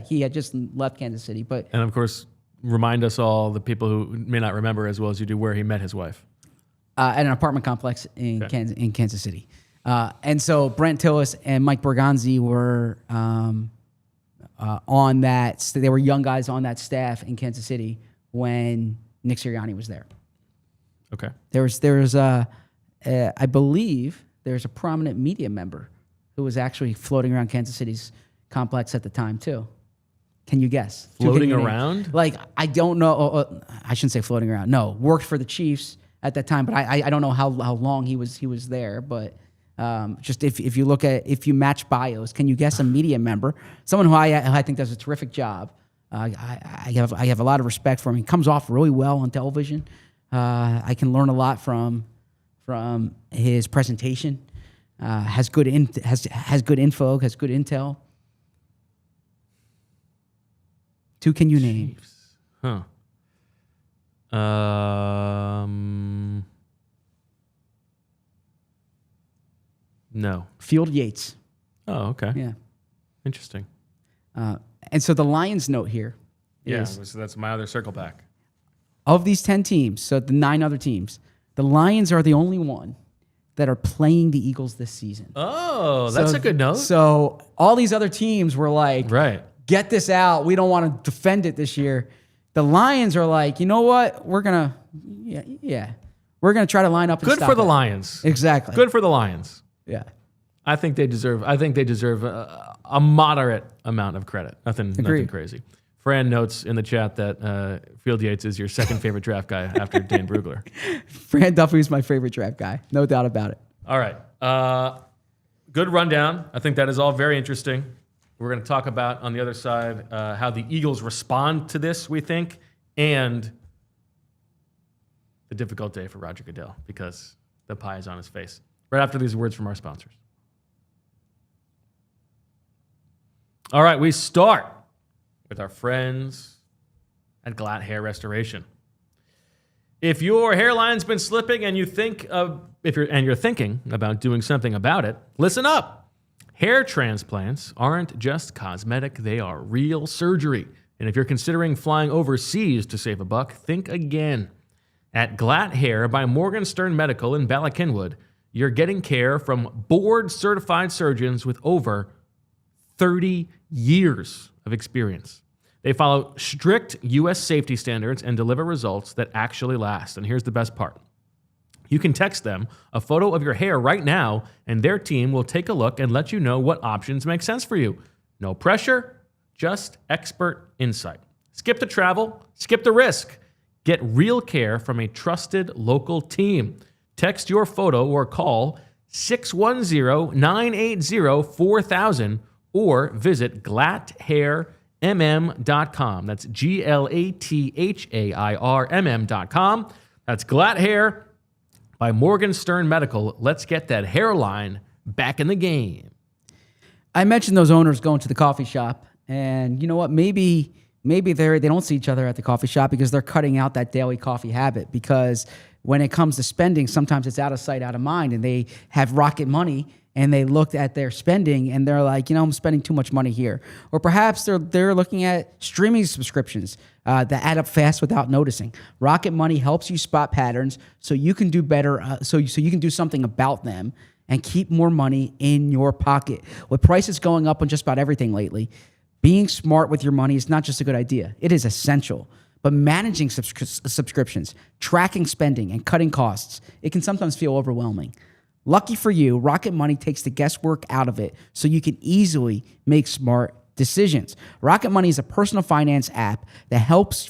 B: He had just left Kansas City.
A: And, of course, remind us all, the people who may not remember as well as you do, where he met his wife.
B: At an apartment complex in Kansas City. And so Brandt Tillis and Mike Berganzi were on that. They were young guys on that staff in Kansas City when Nick Sirianni was there.
A: Okay.
B: There was I believe there's a prominent media member who was actually floating around Kansas City's complex at the time too. Can you guess?
A: Floating around?
B: I don't know. I shouldn't say floating around. No, worked for the Chiefs at that time, but I don't know how long he was there, but. Just if you match bios, can you guess a media member? Someone who I think does a terrific job. I have a lot of respect for him. He comes off really well on television. I can learn a lot from his presentation. Has good info. Has good intel. Two can you name?
A: Huh. No.
B: Field Yates.
A: Oh, okay.
B: Yeah.
A: Interesting.
B: And so the Lions note here is...
A: so that's my other circle back.
B: Of these 10 teams, so the 9 other teams, the Lions are the only one that are playing the Eagles this season.
A: Oh, that's a good note.
B: So all these other teams were like,
A: right,
B: get this out. We don't want to defend it this year. The Lions are like, you know what? We're going to, we're going to try to line up and
A: Good for the Lions.
B: Exactly.
A: Good for the Lions.
B: Yeah.
A: I think they deserve a moderate amount of credit. Nothing crazy. Fran notes in the chat that Field Yates is your second favorite draft guy after Dan Brugler.
B: Fran Duffy is my favorite draft guy. No doubt about it.
A: All right. Good rundown. I think that is all very interesting. We're going to talk about, on the other side, how the Eagles respond to this, we think, and the difficult day for Roger Goodell because the pie is on his face. Right after these words from our sponsors. All right, we start with our friends at Glatt Hair Restoration. If your hairline's been slipping and you're thinking about doing something about it, listen up. Hair transplants aren't just cosmetic, they are real surgery. And if you're considering flying overseas to save a buck, think again. At Glatt Hair by Morgan Stern Medical in Bala Cynwyd, you're getting care from board-certified surgeons with over 30 years of experience. They follow strict U.S. safety standards and deliver results that actually last. And here's the best part. You can text them a photo of your hair right now, and their team will take a look and let you know what options make sense for you. No pressure, just expert insight. Skip the travel, skip the risk. Get real care from a trusted local team. Text your photo or call 610-980-4000 or visit glatthairmm.com. That's GLATHAIRMM.com. That's Glatt Hair by Morgan Stern Medical. Let's get that hairline back in the game.
B: I mentioned those owners going to the coffee shop, and you know what? Maybe they don't see each other at the coffee shop because they're cutting out that daily coffee habit, because when it comes to spending, sometimes it's out of sight, out of mind, and they have rocket money and they looked at their spending and they're like, I'm spending too much money here. Or perhaps they're looking at streaming subscriptions that add up fast without noticing. Rocket Money helps you spot patterns so you can do better, so you can do something about them and keep more money in your pocket. With prices going up on just about everything lately, being smart with your money is not just a good idea, it is essential. But managing subscriptions, tracking spending, and cutting costs, it can sometimes feel overwhelming. Lucky for you, Rocket Money takes the guesswork out of it so you can easily make smart decisions. Rocket Money is a personal finance app that helps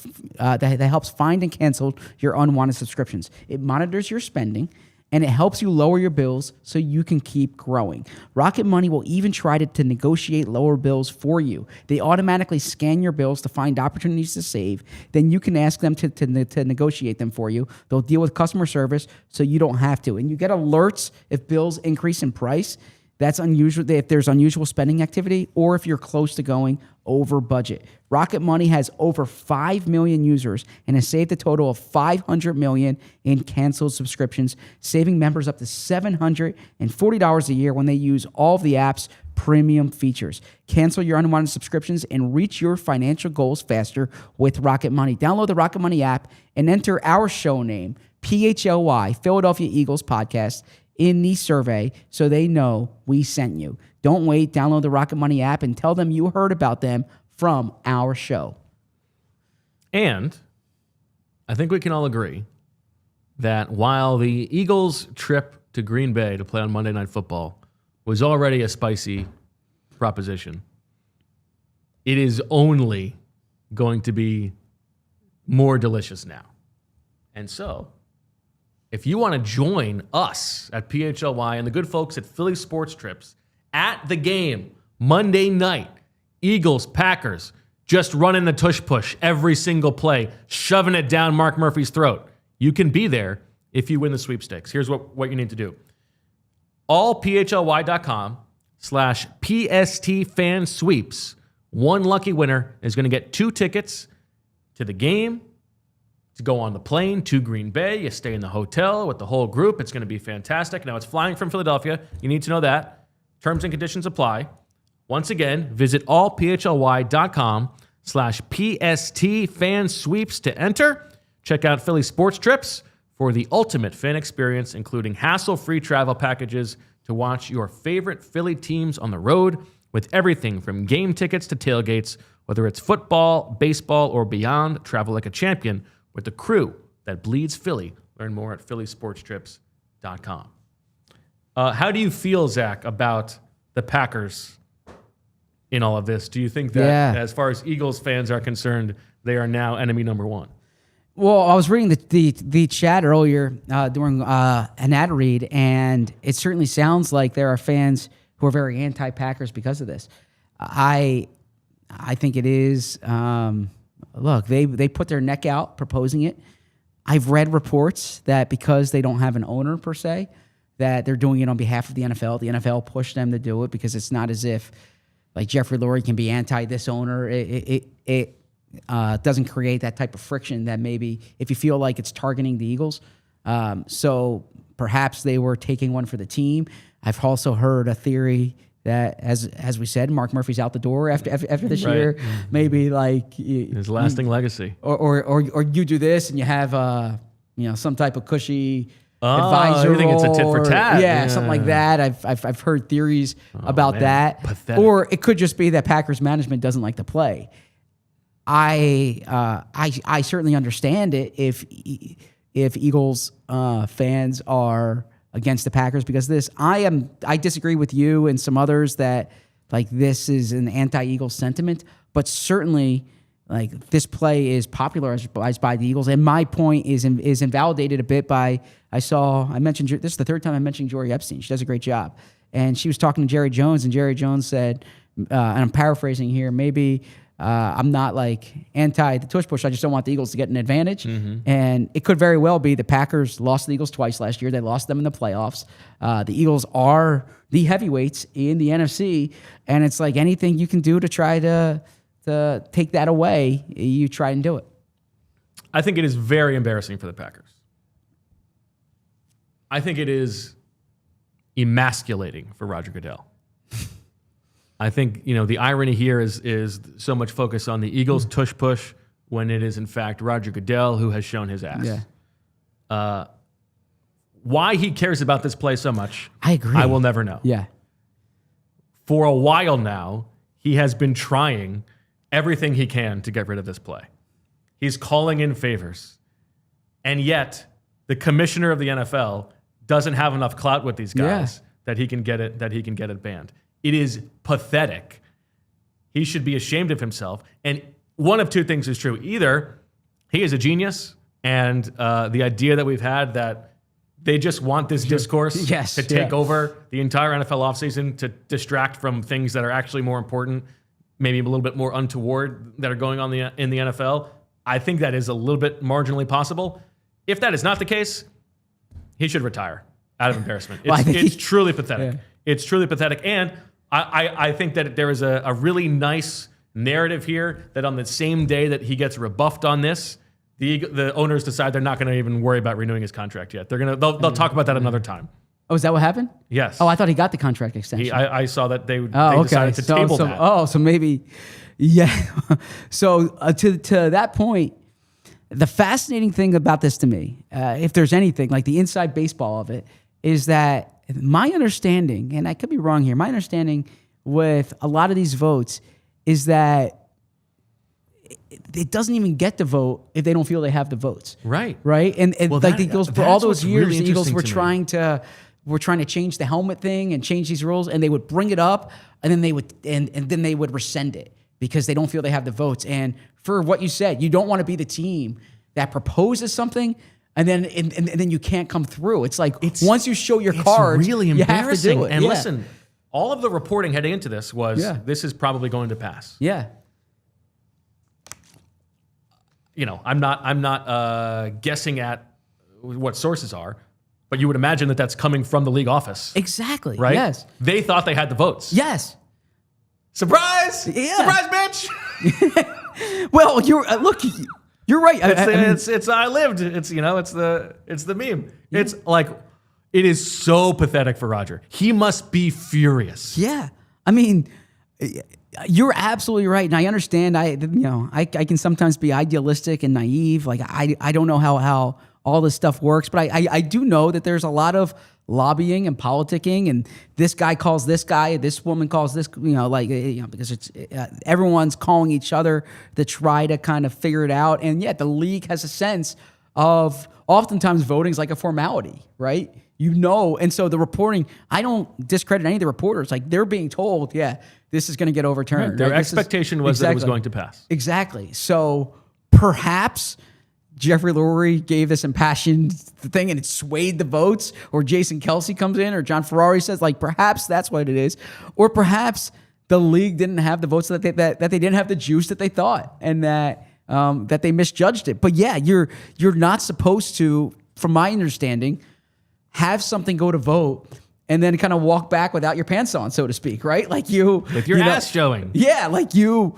B: find and cancel your unwanted subscriptions. It monitors your spending, and it helps you lower your bills so you can keep growing. Rocket Money will even try to negotiate lower bills for you. They automatically scan your bills to find opportunities to save. Then you can ask them to negotiate them for you. They'll deal with customer service so you don't have to. And you get alerts if bills increase in price. That's unusual if there's unusual spending activity or if you're close to going over budget. Rocket Money has over 5 million users and has saved a total of $500 million in canceled subscriptions, saving members up to $740 a year when they use all of the app's premium features. Cancel your unwanted subscriptions and reach your financial goals faster with Rocket Money. Download the Rocket Money app and enter our show name, PHLY, Philadelphia Eagles Podcast, in the survey so they know we sent you. Don't wait. Download the Rocket Money app and tell them you heard about them from our show.
A: And I think we can all agree that while the Eagles' trip to Green Bay to play on Monday Night Football was already a spicy proposition, it is only going to be more delicious now. And so, if you want to join us at PHLY and the good folks at Philly Sports Trips at the game Monday night, Eagles, Packers, just running the tush push every single play, shoving it down Mark Murphy's throat, you can be there if you win the sweepstakes. Here's what you need to do. allphly.com/PSTFanSweeps. One lucky winner is going to get 2 tickets to the game, to go on the plane to Green Bay. You stay in the hotel with the whole group. It's going to be fantastic. Now, it's flying from Philadelphia. You need to know that. Terms and conditions apply. Once again, visit allphly.com/PSTFanSweeps to enter. Check out Philly Sports Trips for the ultimate fan experience, including hassle-free travel packages to watch your favorite Philly teams on the road with everything from game tickets to tailgates, whether it's football, baseball, or beyond. Travel like a champion with the crew that bleeds Philly. Learn more at phillysportstrips.com. How do you feel, Zach, about the Packers in all of this? Do you think that, as far as Eagles fans are concerned, they are now enemy number one?
B: Well, I was reading the chat earlier during an ad read, and it certainly sounds like there are fans who are very anti-Packers because of this. I think it is. Look, they put their neck out proposing it. I've read reports that because they don't have an owner per se, that they're doing it on behalf of the NFL. The NFL pushed them to do it because it's not as if like Jeffrey Lurie can be anti this owner. It doesn't create that type of friction that maybe if you feel like it's targeting the Eagles. So perhaps they were taking one for the team. I've also heard a theory that, as we said, Mark Murphy's out the door after this year. Maybe like
A: his lasting legacy,
B: or you do this and you have some type of cushy advisor.
A: You think it's a tit for tat?
B: Yeah, something like that. I've heard theories about that.
A: Pathetic.
B: Or it could just be that Packers management doesn't like to play. I certainly understand it if Eagles fans are against the Packers because of this. I disagree with you and some others that like this is an anti-Eagles sentiment, but certainly like this play is popularized by the Eagles, and my point is invalidated a bit by I mentioned this is the third time I mentioned Jory Epstein. She does a great job, and she was talking to Jerry Jones, and Jerry Jones said, and I'm paraphrasing here, maybe. I'm not like anti the tush push. I just don't want the Eagles to get an advantage. And it could very well be the Packers lost the Eagles twice last year. They lost them in the playoffs. The Eagles are the heavyweights in the NFC. And it's like anything you can do to try to take that away, you try and do it.
A: I think it is very embarrassing for the Packers. I think it is emasculating for Roger Goodell. I think, the irony here is so much focus on the Eagles tush push when it is, in fact, Roger Goodell who has shown his ass.
B: Yeah.
A: Why he cares about this play so much,
B: I agree.
A: I will never know.
B: Yeah.
A: For a while now, he has been trying everything he can to get rid of this play. He's calling in favors. And yet, the commissioner of the NFL doesn't have enough clout with these guys that he can get it banned. It is pathetic. He should be ashamed of himself. And one of two things is true. Either he is a genius, and the idea that we've had that they just want this discourse to take over the entire NFL offseason to distract from things that are actually more important, maybe a little bit more untoward that are going on in the NFL. I think that is a little bit marginally possible. If that is not the case, he should retire out of embarrassment. It's truly pathetic. Yeah. It's truly pathetic. And I think that there is a really nice narrative here that on the same day that he gets rebuffed on this, the owners decide they're not going to even worry about renewing his contract yet. They'll talk about that another time.
B: Oh, is that what happened?
A: Yes.
B: Oh, I thought he got the contract extension.
A: I saw that they decided to table that.
B: Oh, so maybe, yeah. So to that point, the fascinating thing about this to me, if there's anything, like the inside baseball of it, is that my understanding, and I could be wrong here, my understanding with a lot of these votes is that it doesn't even get the vote if they don't feel they have the votes.
A: Right.
B: Right? And like the Eagles, for all those years, the Eagles were trying to change the helmet thing and change these rules, and they would bring it up, and then they would and then they would rescind it because they don't feel they have the votes. And for what you said, you don't want to be the team that proposes something and then you can't come through. It's like once you show your cards,
A: really embarrassing.
B: You have to do it.
A: And listen, all of the reporting heading into this was this is probably going to pass.
B: Yeah.
A: You know, I'm not guessing at what sources are, but you would imagine that that's coming from the league office.
B: Exactly.
A: Right?
B: Yes.
A: They thought they had the votes.
B: Yes.
A: Surprise!
B: Yeah.
A: Surprise, bitch!
B: Well, you're right.
A: I lived. It's the meme. Yeah. It's like it is so pathetic for Roger. He must be furious.
B: Yeah. I mean, you're absolutely right, and I understand. I can sometimes be idealistic and naive. Like I don't know how all this stuff works, but I do know that there's a lot of lobbying and politicking, and this guy calls this guy, this woman calls this, because it's everyone's calling each other to try to kind of figure it out. And yet the league has a sense of oftentimes voting is like a formality, right? And so the reporting, I don't discredit any of the reporters. Like they're being told, this is going to get overturned.
A: Right. Their expectation was that it was going to pass.
B: Exactly. So perhaps Jeffrey Lurie gave this impassioned thing and it swayed the votes, or Jason Kelce comes in, or John Ferrari says, like, perhaps that's what it is. Or perhaps the league didn't have the votes that they didn't have the juice that they thought, and that they misjudged it. But yeah, you're not supposed to, from my understanding, have something go to vote and then kind of walk back without your pants on, so to speak, right? Like with your
A: ass showing.
B: Yeah, like you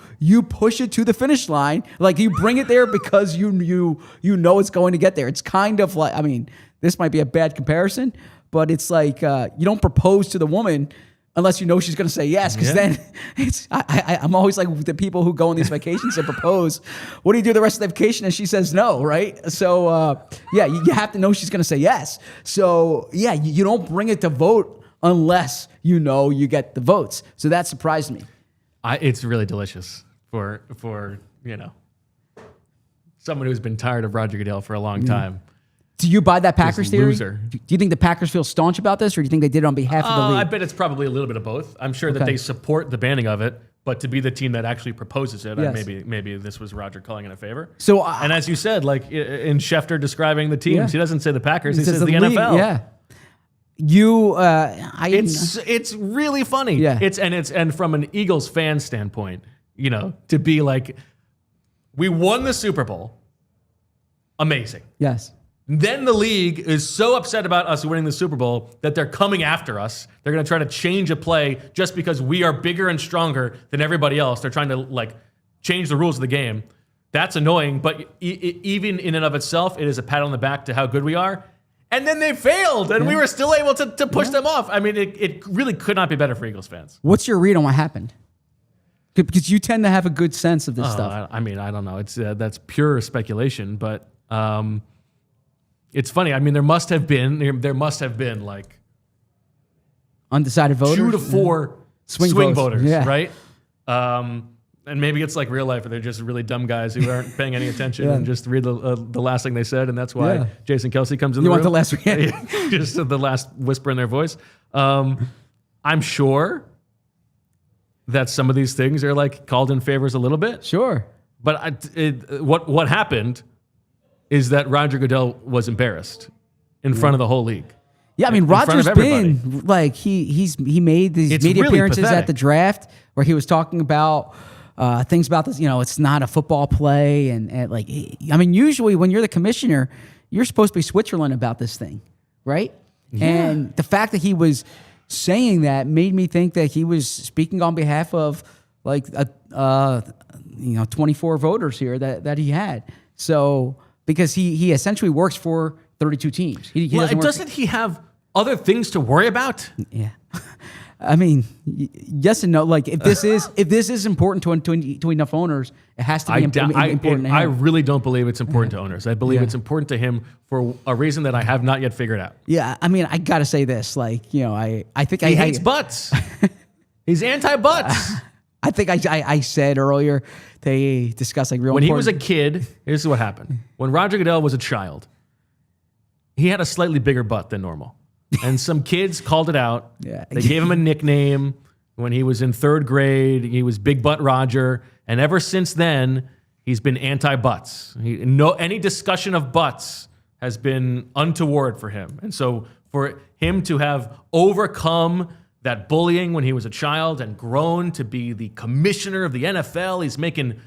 B: push it to the finish line, like you bring it there because you know it's going to get there. It's kind of like, I mean, this might be a bad comparison, but it's like you don't propose to the woman unless you know she's going to say yes, because then I'm always like the people who go on these vacations and propose. What do you do the rest of the vacation? And she says no, right? So you have to know she's going to say yes. So you don't bring it to vote unless you know you get the votes. So that surprised me.
A: It's really delicious for someone who's been tired of Roger Goodell for a long time. Do you buy that Packers theory? Loser.
B: Do you think the Packers feel staunch about this, or do you think they did it on behalf of the league?
A: I bet it's probably a little bit of both. I'm sure that they support the banning of it, but to be the team that actually proposes it, maybe this was Roger calling in a favor. So, and as you said, like in Schefter describing the teams, he doesn't say the Packers, he says the NFL.
B: Yeah.
A: It's really funny.
B: Yeah.
A: And from an Eagles fan standpoint, to be like, we won the Super Bowl, amazing.
B: Yes.
A: Then the league is so upset about us winning the Super Bowl that they're coming after us. They're going to try to change a play just because we are bigger and stronger than everybody else. They're trying to change the rules of the game. That's annoying, but even in and of itself, it is a pat on the back to how good we are. And then they failed, and we were still able to push them off. I mean, it really could not be better for Eagles fans.
B: What's your read on what happened? Because you tend to have a good sense of this stuff.
A: I don't know. It's that's pure speculation, but it's funny. I mean, there must have been like
B: undecided voters,
A: 2 to 4 swing voters, right? And maybe it's like real life, where they're just really dumb guys who aren't paying any attention and just read the last thing they said, and that's why Jason Kelce comes in the room.
B: You want the last
A: just the last whisper in their voice. I'm sure that some of these things are like called in favors a little bit.
B: Sure.
A: But what happened is that Roger Goodell was embarrassed in front of the whole league.
B: Yeah, I mean, Roger's been like he made these media appearances at the draft where he was talking about things about this. It's not a football play, and like, I mean, usually when you're the commissioner, you're supposed to be Switzerland about this thing, right? Yeah. And the fact that he was saying that made me think that he was speaking on behalf of like 24 voters here that he had. So because he essentially works for 32 teams.
A: Doesn't he have other things to worry about?
B: Yeah. I mean, yes and no. Like if this is important to enough owners, it has to be important to him.
A: I really don't believe it's important to owners. I believe it's important to him for a reason that I have not yet figured out.
B: Yeah, I mean, I gotta say this. Like, I think
A: he hates butts. He's anti-butts.
B: I think I said earlier they discussed like real.
A: When he was a kid, here's what happened. When Roger Goodell was a child, he had a slightly bigger butt than normal. And some kids called it out. Yeah. They gave him a nickname. When he was in 3rd grade, he was Big Butt Roger. And ever since then, he's been anti-butts. Any discussion of butts has been untoward for him. And so for him to have overcome that bullying when he was a child and grown to be the commissioner of the NFL, he's making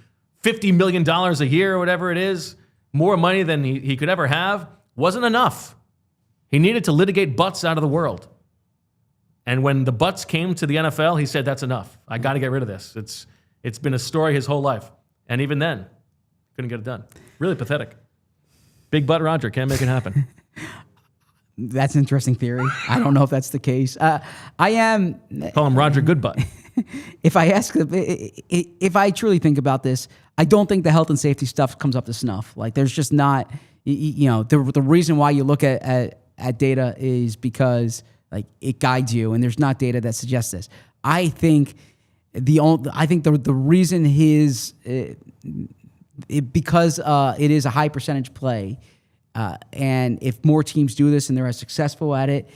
A: $50 million a year or whatever it is, more money than he could ever have, wasn't enough. He needed to litigate butts out of the world. And when the butts came to the NFL, he said, that's enough. I got to get rid of this. It's been a story his whole life. And even then, couldn't get it done. Really pathetic. Big Butt Roger can't make it happen.
B: That's an interesting theory. I don't know if that's the case. Call
A: him Roger Goodbutt.
B: If I truly think about this, I don't think the health and safety stuff comes up to snuff. Like there's just not, the reason why you look at data is because like it guides you, and there's not data that suggests this. I think the reason because it is a high percentage play, and if more teams do this and they're as successful at it,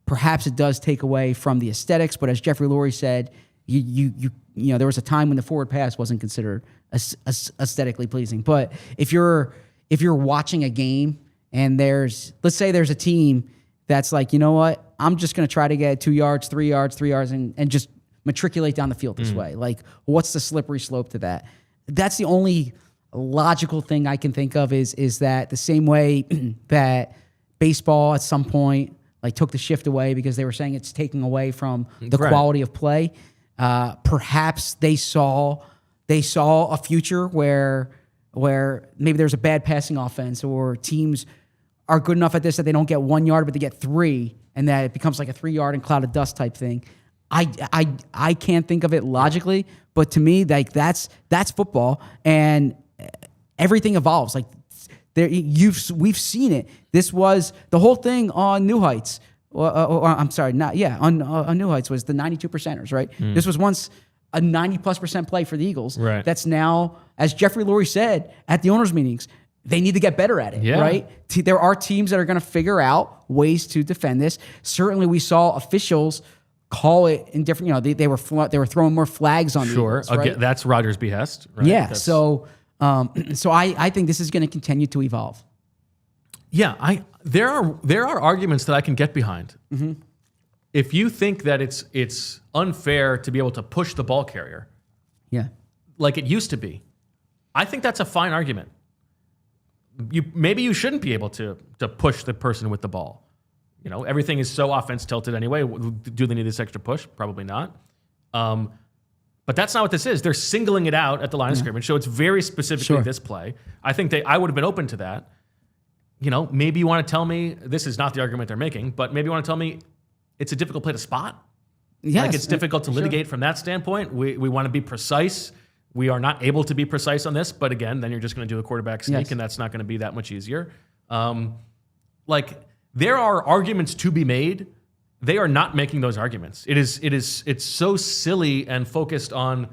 B: perhaps it does take away from the aesthetics. But as Jeffrey Lurie said, there was a time when the forward pass wasn't considered aesthetically pleasing. But if you're watching a game and let's say there's a team that's like, you know what, I'm just going to try to get 2 yards, 3 yards, and just matriculate down the field this way. Like, what's the slippery slope to that? That's the only logical thing I can think of is that the same way that baseball at some point like took the shift away because they were saying it's taking away from the quality of play. Perhaps they saw a future where maybe there's a bad passing offense, or teams are good enough at this that they don't get 1 yard, but they get 3, and that it becomes like a 3 yard and cloud of dust type thing. I can't think of it logically, but to me, like that's football, and everything evolves. Like we've seen it. This was the whole thing on New Heights. On New Heights was the 92%ers, right? This was once a 90+% play for the Eagles.
A: Right.
B: That's now, as Jeffrey Lurie said at the owners' meetings, they need to get better at it, right? There are teams that are going to figure out ways to defend this. Certainly, we saw officials call it in different. They were throwing more flags on the Eagles, right?
A: Again, that's Rodgers' behest, right?
B: Yeah. So I think this is going to continue to evolve.
A: Yeah, there are arguments that I can get behind. Mm-hmm. If you think that it's unfair to be able to push the ball carrier, like it used to be, I think that's a fine argument. Maybe you shouldn't be able to push the person with the ball. Everything is so offense tilted anyway. Do they need this extra push? Probably not. But that's not what this is. They're singling it out at the line of scrimmage, so it's very specifically this play. I think I would have been open to that. Maybe you want to tell me, this is not the argument they're making, but maybe you want to tell me it's a difficult play to spot.
B: Yes.
A: Like it's difficult to litigate from that standpoint. We want to be precise. We are not able to be precise on this, but again, then you're just going to do a quarterback sneak, and that's not going to be that much easier. There are arguments to be made. They are not making those arguments. It's so silly and focused on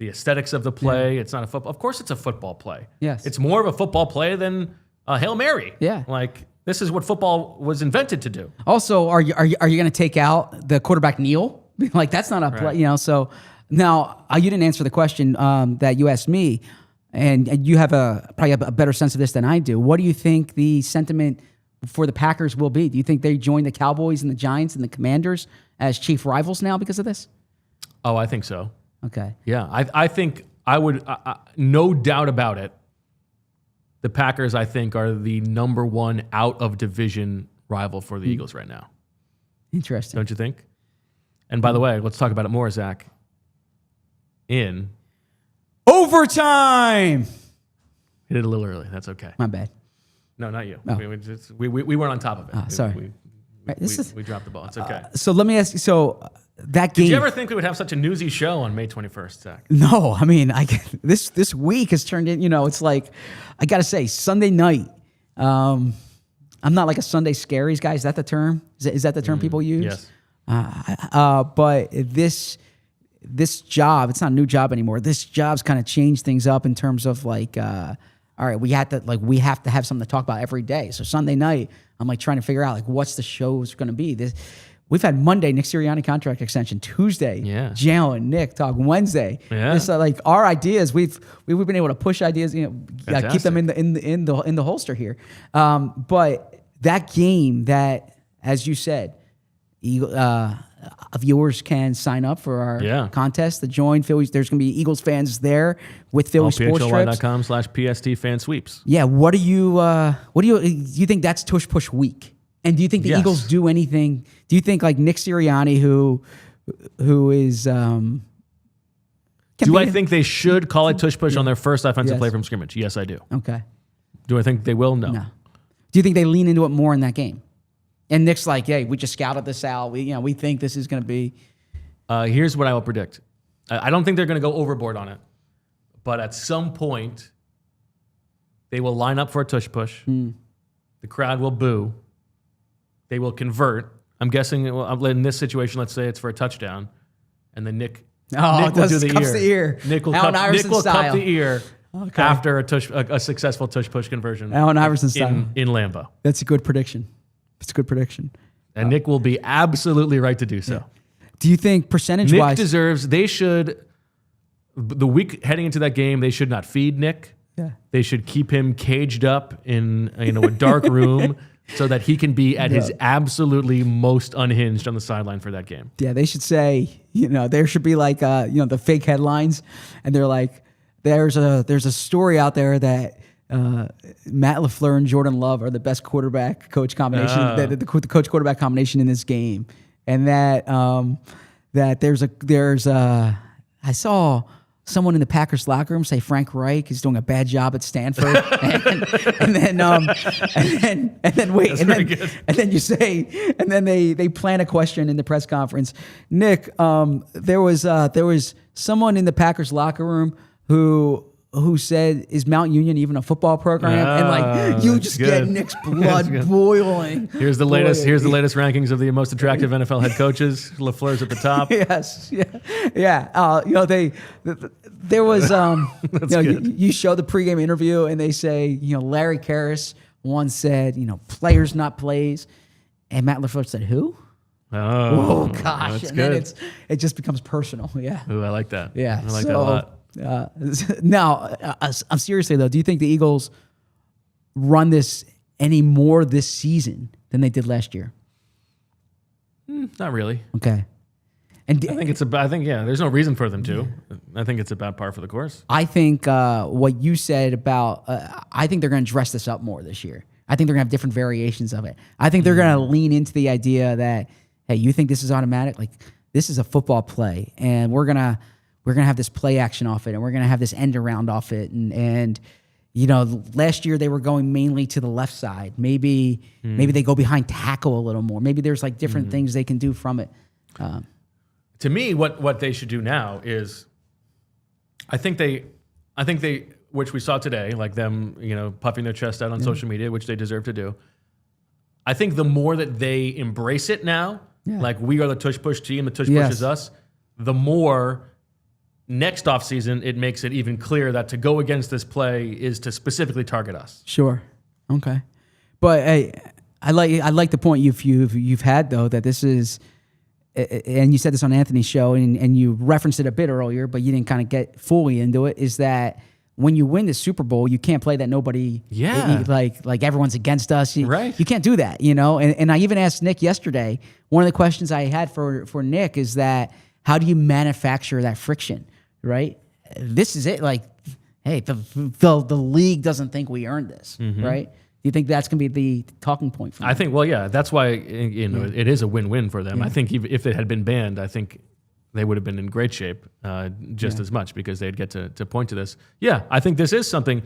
A: the aesthetics of the play. It's not a football. Of course, it's a football play.
B: Yes.
A: It's more of a football play than a Hail Mary.
B: Yeah.
A: Like, this is what football was invented to do.
B: Also, are you going to take out the quarterback kneel? Like, that's not a play, you know. So now you didn't answer the question that you asked me, and you have probably a better sense of this than I do. What do you think the sentiment for the Packers will be? Do you think they join the Cowboys and the Giants and the Commanders as chief rivals now because of this?
A: Oh, I think so.
B: Okay.
A: Yeah, I think I would, no doubt about it, the Packers, I think, are the number one out-of-division rival for the Eagles right now.
B: Interesting.
A: Don't you think? And by the way, let's talk about it more, Zach. In
B: overtime!
A: Hit it a little early. That's okay.
B: My bad.
A: No, not you.
B: Oh.
A: We weren't on top of it.
B: Oh, sorry.
A: We dropped the ball. It's okay.
B: So let me ask you, that game...
A: Did you ever think we would have such a newsy show on May 21st, Zach?
B: No, I mean, this week has turned in, it's like, I got to say, Sunday night, I'm not like a Sunday scaries guy. Is that the term? Is that the term people use?
A: Yes.
B: But this job, it's not a new job anymore. This job's kind of changed things up in terms of like, all right, we have to have something to talk about every day. So Sunday night, I'm like trying to figure out like what's the show's going to be. We've had Monday, Nick Sirianni contract extension. Tuesday, Jalen and Nick talk. Wednesday, like our ideas. We've been able to push ideas, keep them in the holster here. But that game, that as you said, viewers can sign up for our contest to join Phillies. There's going to be Eagles fans there with Philly sports trips.
A: PHLY.com/PST fan sweeps.
B: Yeah. Do you think that's Tush Push week? And do you think the Eagles do anything? Do you think like Nick Sirianni, who is?
A: Do I think they should call it Tush Push on their first offensive play from scrimmage? Yes, I do.
B: Okay.
A: Do I think they will? No.
B: Do you think they lean into it more in that game? And Nick's like, hey, we just scouted this out. We think this is going to be.
A: Here's what I will predict. I don't think they're going to go overboard on it, but at some point, they will line up for a tush push. The crowd will boo. They will convert. I'm guessing in this situation, let's say it's for a touchdown, and then Nick will do the ear. Nick will cup the ear after a successful tush push conversion.
B: Allen Iverson style
A: in Lambeau.
B: That's a good prediction. It's a good prediction.
A: And Nick will be absolutely right to do so.
B: Yeah. Do you think percentage-wise...
A: The week heading into that game, they should not feed Nick.
B: Yeah.
A: They should keep him caged up in a dark room so that he can be at his absolutely most unhinged on the sideline for that game.
B: Yeah, they should say, there should be like, the fake headlines. And they're like, there's a story out there that... Matt LaFleur and Jordan Love are the best quarterback-coach combination, the coach-quarterback combination in this game, and that I saw someone in the Packers locker room say Frank Reich is doing a bad job at Stanford, and then they plan a question in the press conference. Nick, there was someone in the Packers locker room who said, is Mount Union even a football program? And you just get Nick's blood boiling.
A: Here's the latest rankings of the most attractive NFL head coaches. LaFleur's at the top.
B: Yes. Yeah. There was, you show the pregame interview and they say, Larry Karras once said, players not plays. And Matt LaFleur said, who? Oh gosh.
A: That's
B: and
A: good.
B: Then it just becomes personal. Yeah.
A: Ooh, I like that.
B: Yeah.
A: I like that a lot.
B: Now, I'm seriously though. Do you think the Eagles run this any more this season than they did last year?
A: Not really.
B: Okay. And
A: I think there's no reason for them to. I think it's about par for the course.
B: I think what you said about, I think they're going to dress this up more this year. I think they're going to have different variations of it. I think they're going to lean into the idea that, hey, you think this is automatic? Like this is a football play, and we're gonna have this play action off it, and we're gonna have this end around off it, and last year they were going mainly to the left side. Maybe they go behind tackle a little more. Maybe there's like different things they can do from it.
A: To me, what they should do now is, I think they, which we saw today, like them, puffing their chest out on social media, which they deserve to do. I think the more that they embrace it now, like we are the tush push team, the tush push is us, the more next offseason, it makes it even clear that to go against this play is to specifically target us.
B: Sure. Okay. But hey, I like the point you've had though, that this is, and you said this on Anthony's show, and you referenced it a bit earlier, but you didn't kind of get fully into it, is that when you win the Super Bowl, you can't play that nobody, like everyone's against us.
A: Right.
B: You can't do that, And I even asked Nick yesterday, one of the questions I had for Nick is that, how do you manufacture that friction, right? This is it. Like, hey, the league doesn't think we earned this, right? Do you think that's going to be the talking point for them?
A: I think, that's why it is a win-win for them. Yeah. I think if it had been banned, I think they would have been in great shape just as much, because they'd get to point to this. Yeah, I think this is something,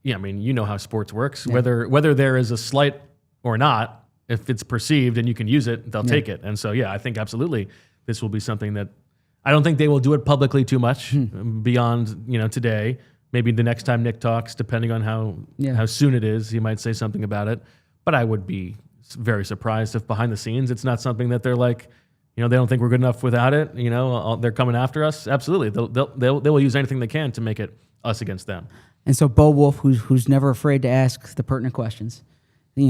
A: I mean, you know how sports works. Yeah. Whether there is a slight or not, if it's perceived and you can use it, they'll take it. And so, I think absolutely this will be something that I don't think they will do it publicly too much beyond, today. Maybe the next time Nick talks, depending on how soon it is, he might say something about it. But I would be very surprised if behind the scenes it's not something that they're like, they don't think we're good enough without it. They're coming after us. Absolutely, they will use anything they can to make it us against them. And
B: so Bo Wulf, who's never afraid to ask the pertinent questions.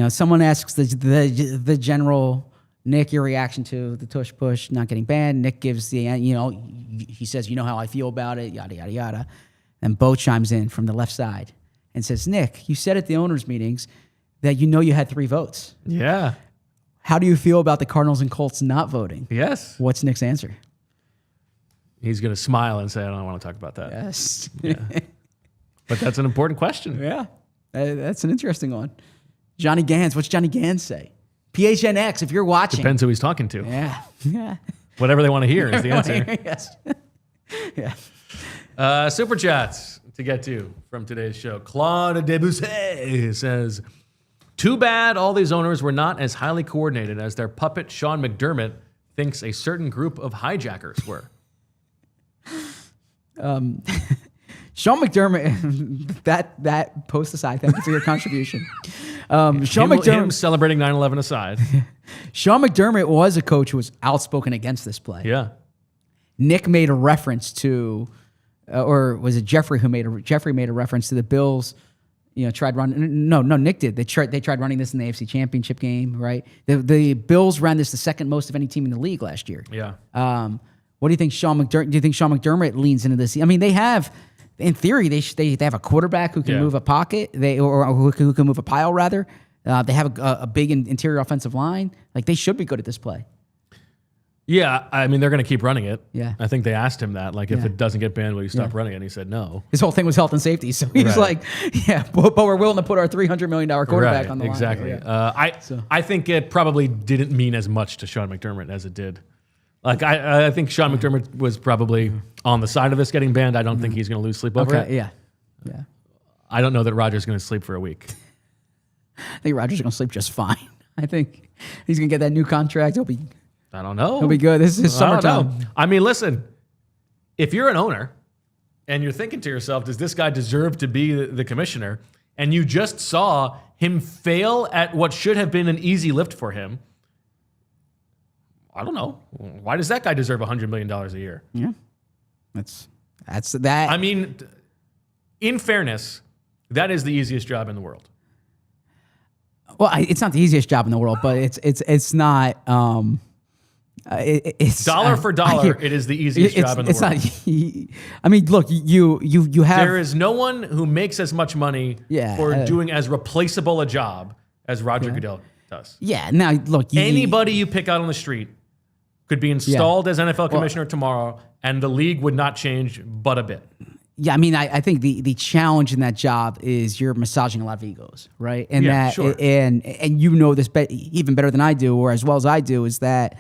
B: Someone asks the general, Nick, your reaction to the tush push not getting banned. Nick gives the, he says, how I feel about it, yada yada yada. And Bo chimes in from the left side and says, Nick, you said at the owners' meetings that you had 3 votes.
A: Yeah.
B: How do you feel about the Cardinals and Colts not voting?
A: Yes.
B: What's Nick's answer?
A: He's going to smile and say, I don't want to talk about that.
B: Yes.
A: Yeah. But that's an important question.
B: Yeah. That's an interesting one. Johnny Gans, what's Johnny Gans say? PHNX, if you're watching.
A: Depends who he's talking to.
B: Yeah. Yeah.
A: Whatever they want to hear is the answer.
B: Yes. Yeah.
A: Super chats to get to from today's show. Claude Debussy says, too bad all these owners were not as highly coordinated as their puppet Sean McDermott thinks a certain group of hijackers were.
B: Sean McDermott, that post aside, thank you for your contribution.
A: Him celebrating 9/11 aside.
B: Sean McDermott was a coach who was outspoken against this play.
A: Yeah.
B: Nick made a reference to, or was it Jeffrey who made a reference to the Bills? Tried running. No, Nick did. They tried running this in the AFC Championship game, right? The Bills ran this the second most of any team in the league last year.
A: Yeah.
B: What do you think, Sean McDermott? Do you think Sean McDermott leans into this? I mean, they have, in theory, they have a quarterback who can move a pocket, or who can move a pile rather. They have a big interior offensive line. Like, they should be good at this play.
A: Yeah, I mean, they're going to keep running it.
B: Yeah.
A: I think they asked him that, like, if it doesn't get banned, will you stop running it? And he said no.
B: His whole thing was health and safety. So he's like, but we're willing to put our $300 million quarterback on the line.
A: Exactly.
B: Yeah.
A: I think it probably didn't mean as much to Sean McDermott as it did. Like, I think Sean McDermott was probably on the side of this getting banned. I don't think he's going to lose sleep over it.
B: Yeah.
A: I don't know that Rodgers is going to sleep for a week.
B: I think Rodgers is going to sleep just fine. I think he's going to get that new contract.
A: I don't know.
B: He'll be good. This is summertime.
A: I mean, listen, if you're an owner and you're thinking to yourself, does this guy deserve to be the commissioner? And you just saw him fail at what should have been an easy lift for him. I don't know. Why does that guy deserve $100 million a year?
B: Yeah. That's that.
A: I mean, in fairness, that is the easiest job in the world.
B: Well, it's not the easiest job in the world, but it's not. It's
A: dollar for dollar. It is the easiest job in the world.
B: Not, I mean, look, you have.
A: There is no one who makes as much money for doing as replaceable a job as Roger Goodell does.
B: Yeah. Now, look,
A: anybody you pick out on the street could be installed as NFL commissioner tomorrow, and the league would not change but a bit.
B: Yeah, I mean, I think the challenge in that job is you're massaging a lot of egos, right? And and you know this even better than I do, or as well as I do, is that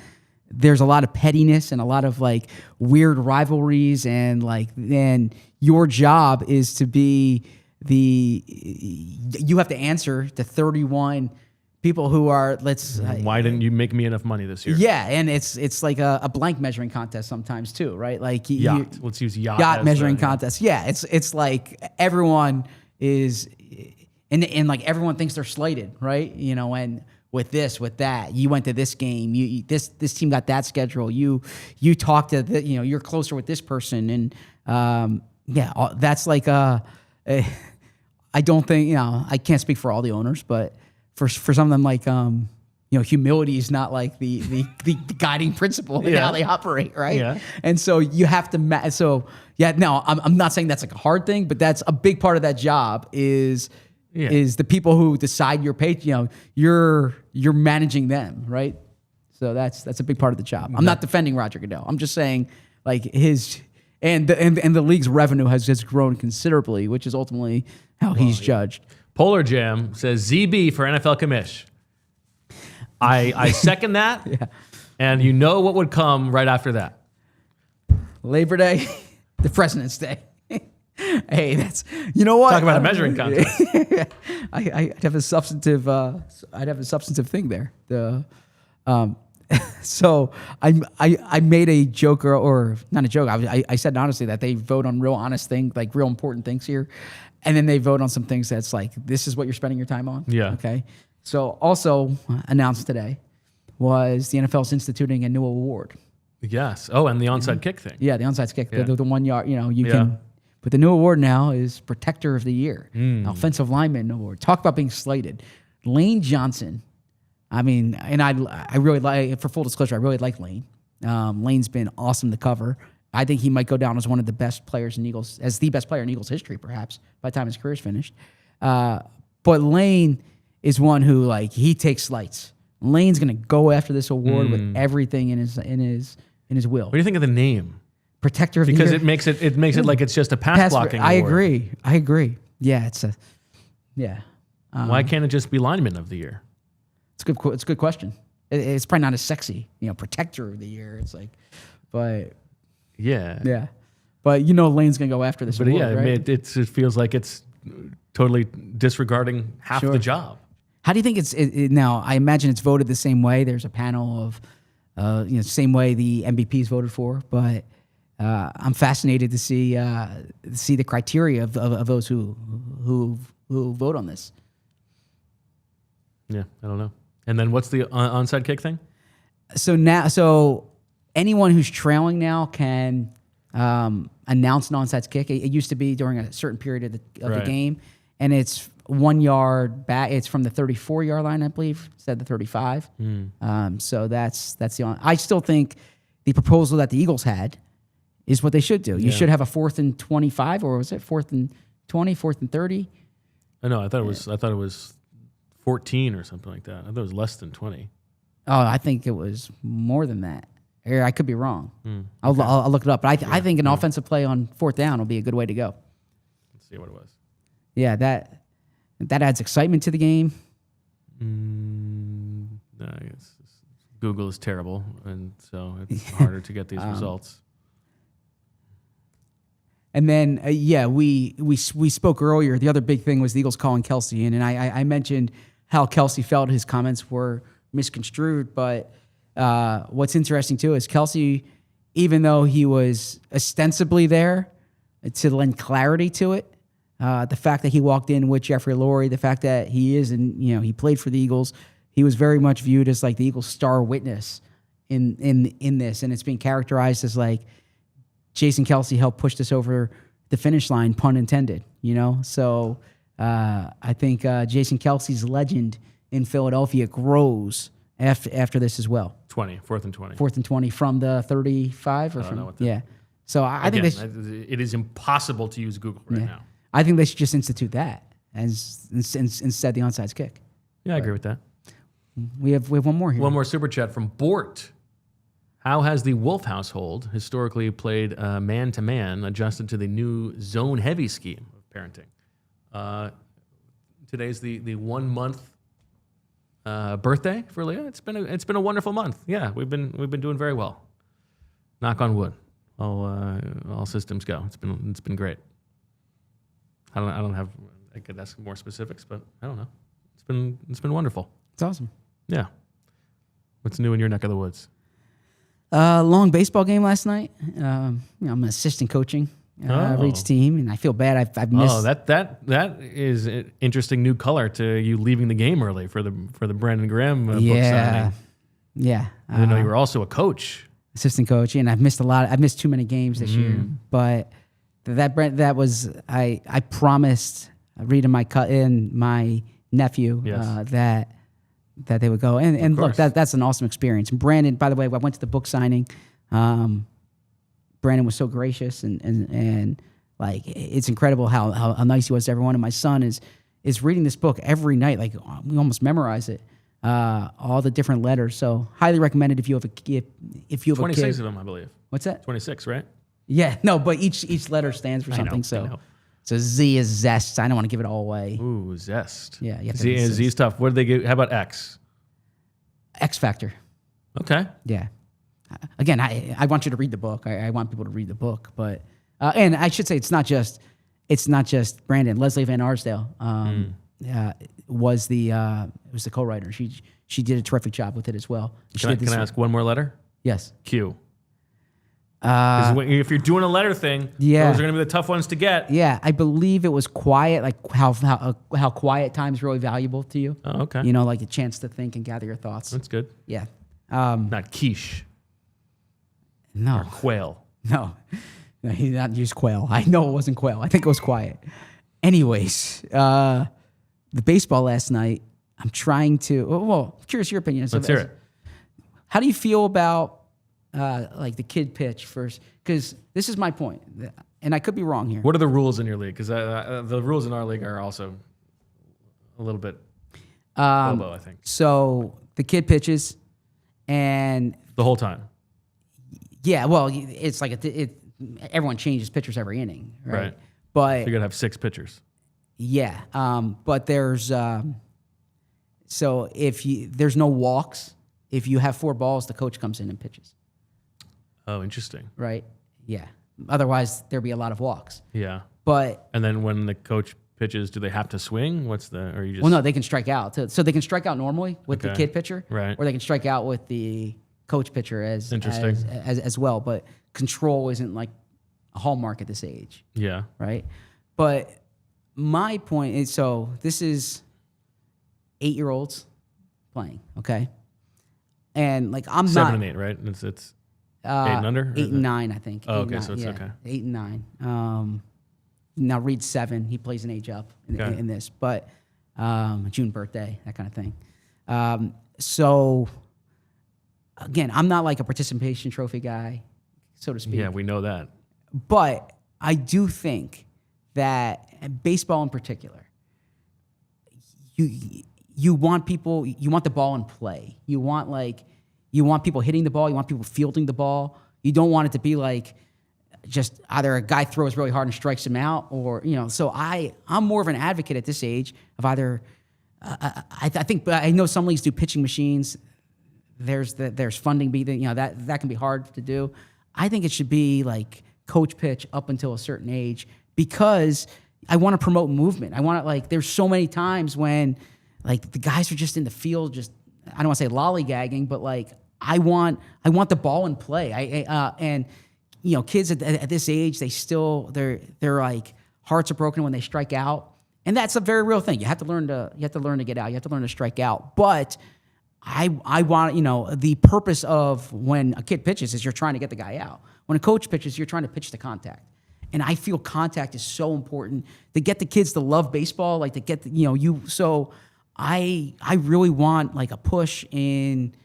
B: there's a lot of pettiness and a lot of like weird rivalries, and your job is to be you have to answer to 31 people who are
A: why didn't you make me enough money this year?
B: Yeah, and it's like a blank measuring contest sometimes too, right? Like
A: let's use yacht
B: measuring contest. Yeah, it's like everyone is and like everyone thinks they're slated, right? And with this, with that, you went to this game, this team got that schedule. You talked to you're closer with this person, and That's like I don't think, I can't speak for all the owners, but for some of them, like, humility is not like the guiding principle in how they operate, right? Yeah. And so you have to, I'm not saying that's like a hard thing, but that's a big part of that job is the people who decide your pay, you're managing them, right? So that's a big part of the job. I'm not defending Roger Goodell. I'm just saying like and the league's revenue has grown considerably, which is ultimately how he's judged.
A: Polar Jam says ZB for NFL commish. I second that, and you know what would come right after that?
B: Labor Day, the President's Day. Hey, that's what?
A: Talk about a measuring contest.
B: I'd have a substantive. Thing there. So I made a joke or not a joke. I said honestly that they vote on real honest things, like real important things here, and then they vote on some things that's like this is what you're spending your time on. Yeah. Okay. So also announced today was the NFL's instituting a new award.
A: Yes. Oh, and the onside kick thing.
B: Yeah, the onside kick, the 1 yard. You can. But the new award now is Protector of the Year, Offensive Lineman Award. Talk about being slated. Lane Johnson. I mean, and I really like, for full disclosure, I really like Lane. Lane's been awesome to cover. I think he might go down as one of the best players in Eagles, as the best player in Eagles history, perhaps, by the time his career's finished. But Lane is one who, like, he takes slights. Lane's going to go after this award with everything in his will.
A: What do you think of the name?
B: Protector of the Year.
A: Because it makes it like it's just a pass blocking award.
B: I agree. Yeah,
A: why can't it just be Lineman of the Year?
B: It's a good question. It's probably not as sexy, Protector of the Year. It's like, but yeah. But Lane's gonna go after this.
A: But
B: award, right?
A: it feels like it's totally disregarding half the job.
B: How do you think it's now? I imagine it's voted the same way. There's a panel of, same way the MVPs voted for. But I'm fascinated to see the criteria of those who vote on this.
A: Yeah, I don't know. And then what's the onside kick thing?
B: So anyone who's trailing now can announce an onside kick. It used to be during a certain period of the game, and it's 1 yard back. It's from the 34-yard line, I believe, instead of the 35. So that's the. I still think the proposal that the Eagles had is what they should do. You should have a 4th and 25, or was it 4th and 20, 4th and 30?
A: No, I thought it was 14 or something like that. I thought it was less than 20.
B: Oh, I think it was more than that. I could be wrong. I'll look it up. But I think an offensive play on 4th down will be a good way to go.
A: Let's see what it was.
B: Yeah, that adds excitement to the game.
A: I guess Google is terrible, and so it's harder to get these results.
B: And then, we spoke earlier. The other big thing was the Eagles calling Kelce in, and I mentioned how Kelce felt his comments were misconstrued. But what's interesting, too, is Kelce, even though he was ostensibly there to lend clarity to it, the fact that he walked in with Jeffrey Lurie, the fact that he is, and he played for the Eagles, he was very much viewed as like the Eagles' star witness in this, and it's being characterized as like Jason Kelce helped push this over the finish line, pun intended. So I think Jason Kelce's legend in Philadelphia grows after this as well.
A: 4th and 20.
B: 4th and 20 from the 35 or from So I think
A: it is impossible to use Google right now.
B: I think they should just institute that as instead the onside kick.
A: Yeah, I agree with that.
B: We have one more here.
A: One more super chat from Bort. How has the Wolf household historically played man-to-man adjusted to the new zone-heavy scheme of parenting? Today's the 1 month birthday for Leah. It's been a wonderful month. Yeah, we've been doing very well. Knock on wood. All systems go. It's been great. I could ask more specifics, but I don't know. It's been wonderful.
B: It's awesome.
A: Yeah. What's new in your neck of the woods?
B: Long baseball game last night. I'm an assistant coaching Reed's team, and I feel bad. I've missed.
A: Oh, that is an interesting new color to you leaving the game early for the Brandon Graham book signing.
B: Yeah.
A: I didn't know you were also a coach,
B: assistant coach, and I've missed a lot. I've missed too many games this year, but that was I promised Reed and my nephew that they would go, and look, that's an awesome experience. And Brandon, by the way, I went to the book signing. Brandon was so gracious and like it's incredible how nice he was to everyone. And my son is reading this book every night, like we almost memorize it, all the different letters. So highly recommended if you have a kid.
A: 26 of them, I believe.
B: What's that?
A: 26, right?
B: Yeah, no, but each letter stands for something.
A: I know.
B: So Z is zest. I don't want to give it all away.
A: Ooh, zest.
B: Yeah,
A: Z stuff. What did they give? How about X?
B: X Factor.
A: Okay.
B: Yeah. Again, I want you to read the book. I want people to read the book, but and I should say it's not just Brandon. Leslie Van Arsdale was the co-writer. She did a terrific job with it as well.
A: Can I ask one more letter?
B: Yes.
A: Q. If you're doing a letter thing, those are going to be the tough ones to get.
B: Yeah, I believe it was quiet, like how quiet time is really valuable to you.
A: Oh, okay.
B: You know, like a chance to think and gather your thoughts.
A: That's good.
B: Yeah.
A: Not quiche.
B: No.
A: Or quail.
B: No, he did not use quail. I know it wasn't quail. I think it was quiet. Anyways, the baseball last night, I'm trying to, well, curious your opinion.
A: Let's hear it.
B: How do you feel about like the kid pitch first? Because this is my point, and I could be wrong here.
A: What are the rules in your league? Because the rules in our league are also a little bit bobo, I think.
B: So the kid pitches, and
A: the whole time.
B: Yeah, well, it's like everyone changes pitchers every inning, right? But
A: you're gonna have 6 pitchers.
B: Yeah, but there's so there's no walks. If you have 4 balls, the coach comes in and pitches.
A: Oh, interesting.
B: Right? Yeah. Otherwise, there'd be a lot of walks.
A: Yeah.
B: But
A: and then when the coach pitches, do they have to swing? Or you just?
B: Well, no, they can strike out. So they can strike out normally with the kid pitcher,
A: right?
B: Or they can strike out with the coach pitcher as well. But control isn't like a hallmark at this age.
A: Yeah.
B: Right. But my point is, so this is 8-year-olds playing, okay? And like 7
A: and 8, right? It's 8 and under?
B: 8 and 9, I think.
A: Oh, okay, so it's okay.
B: 8 and 9. Now Reed's 7. He plays an age up in this, but June birthday, that kind of thing. So again, I'm not like a participation trophy guy, so to speak.
A: Yeah, we know that.
B: But I do think that baseball in particular, you want the ball in play. You want people hitting the ball. You want people fielding the ball. You don't want it to be like just either a guy throws really hard and strikes him out, or So I'm more of an advocate at this age of either. I think, but I know some leagues do pitching machines. There's funding. That can be hard to do. I think it should be like coach pitch up until a certain age, because I want to promote movement. I want to, there's so many times when like the guys are just in the field, just, I don't want to say lollygagging, but like I want the ball in play. And kids at this age, they're like hearts are broken when they strike out, and that's a very real thing. You have to learn to get out. You have to learn to strike out. But I want, the purpose of when a kid pitches is you're trying to get the guy out. When a coach pitches, you're trying to pitch the contact. And I feel contact is so important to get the kids to love baseball, like to get so I really want like a push in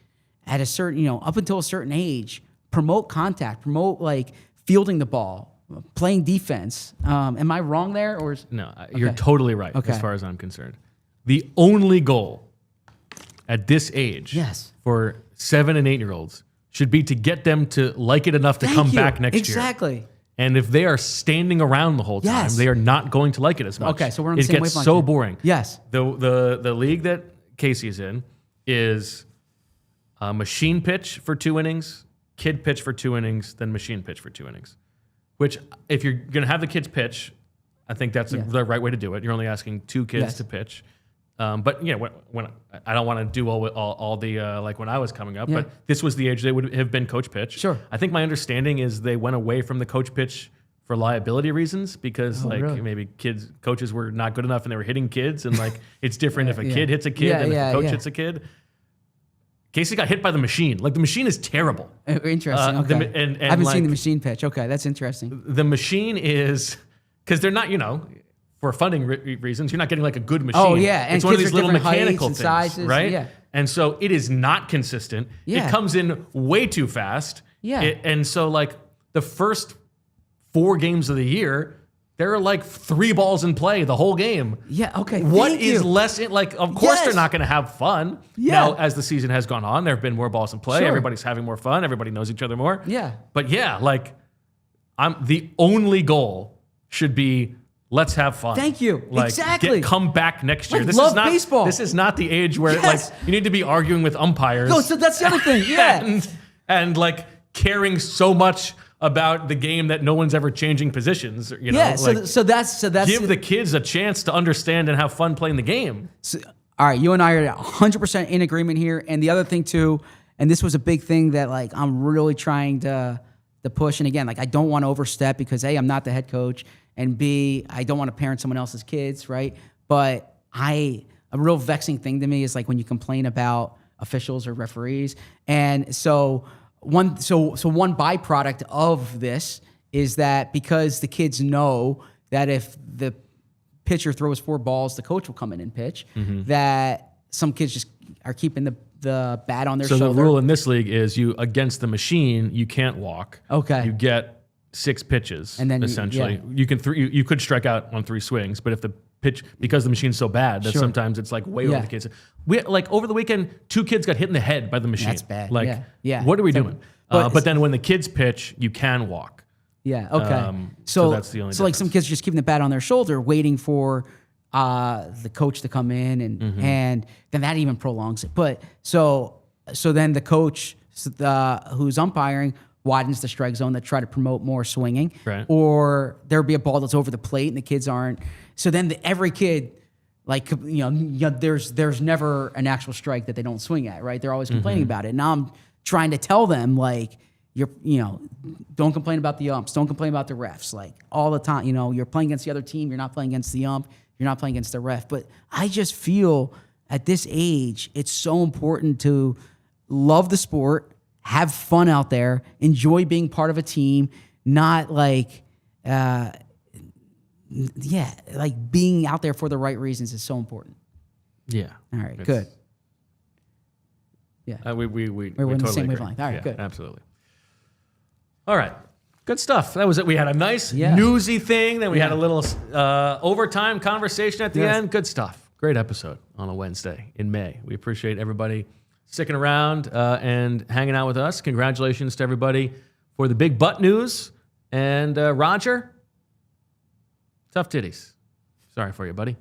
B: at a certain, up until a certain age, promote contact, promote like fielding the ball, playing defense. Am I wrong there? Or
A: no, you're totally right as far as I'm concerned. The only goal at this age for 7 and 8-year-olds should be to get them to like it enough to come back next year.
B: Exactly.
A: And if they are standing around the whole time, they are not going to like it as much.
B: Okay, so we're on the same wavelength.
A: It gets so boring.
B: Yes.
A: The league that Casey is in is machine pitch for 2 innings, kid pitch for 2 innings, then machine pitch for 2 innings. Which, if you're going to have the kids pitch, I think that's the right way to do it. You're only asking 2 kids to pitch. But when I don't want to do all the like when I was coming up, but this was the age they would have been coach pitch.
B: Sure.
A: I think my understanding is they went away from the coach pitch for liability reasons, because maybe coaches were not good enough and they were hitting kids, and like it's different if a kid hits a kid than if a coach hits a kid. Casey got hit by the machine. Like, the machine is terrible.
B: Interesting. Okay. I haven't seen the machine pitch. Okay, that's interesting.
A: The machine is, because they're not, for funding reasons, you're not getting like a good machine.
B: Oh, yeah. And
A: it's one of these little mechanical
B: and
A: things,
B: sizes,
A: right?
B: Yeah.
A: And so it is not consistent.
B: Yeah.
A: It comes in way too fast.
B: Yeah.
A: And so, like, the first 4 games of the year, there are like 3 balls in play the whole game.
B: Yeah, okay.
A: What is less, of course they're not going to have fun.
B: Yeah.
A: Now, as the season has gone on, there have been more balls in play.
B: Sure.
A: Everybody's having more fun. Everybody knows each other more.
B: Yeah.
A: But yeah, like, the only goal should be, let's have fun.
B: Thank you.
A: Like,
B: Exactly.
A: Come back next year.
B: Like, love baseball.
A: This is not the age where
B: Yes.
A: like you need to be arguing with umpires.
B: No, so that's the other thing. Yeah.
A: and like caring so much about the game that no one's ever changing positions.
B: Yeah. So that's
A: give the kids a chance to understand and have fun playing the game.
B: So, all right, you and I are 100% in agreement here. And the other thing too, and this was a big thing that like I'm really trying to push. And again, like I don't want to overstep because A, I'm not the head coach, and B, I don't want to parent someone else's kids, right? But a real vexing thing to me is like when you complain about officials or referees. And so one byproduct of this is that because the kids know that if the pitcher throws 4 balls, the coach will come in and pitch, that some kids just are keeping the bat on their shoulder.
A: So the rule in this league is against the machine, you can't walk.
B: Okay.
A: You get 6 pitches, and then essentially. You could strike out on 3 swings, but if the pitch, because the machine's so bad that sometimes it's like way over the kids. Over the weekend, 2 kids got hit in the head by the machine.
B: That's bad.
A: Like,
B: yeah.
A: What are we doing? But then when the kids pitch, you can walk.
B: Yeah. Okay.
A: So that's the only.
B: So like some kids are just keeping the bat on their shoulder, waiting for the coach to come in, and then that even prolongs it. But so then the coach who's umpiring widens the strike zone to try to promote more swinging,
A: right?
B: Or there'll be a ball that's over the plate and the kids aren't. So then every kid, like there's never an actual strike that they don't swing at, right? They're always complaining about it. Now I'm trying to tell them like don't complain about the umps, don't complain about the refs, like all the time. You're playing against the other team, you're not playing against the ump, you're not playing against the ref. But I just feel at this age it's so important to love the sport, have fun out there, enjoy being part of a team, not like, like being out there for the right reasons is so important.
A: Yeah.
B: All right, good. Yeah.
A: We're
B: totally
A: in the same
B: wavelength. All right, good.
A: Absolutely. All right. Good stuff. That was it. We had a nice newsy thing. Then we had a little overtime conversation at the end. Good stuff. Great episode on a Wednesday in May. We appreciate everybody sticking around and hanging out with us. Congratulations to everybody for the big butt news. And Roger, tough titties. Sorry for you, buddy.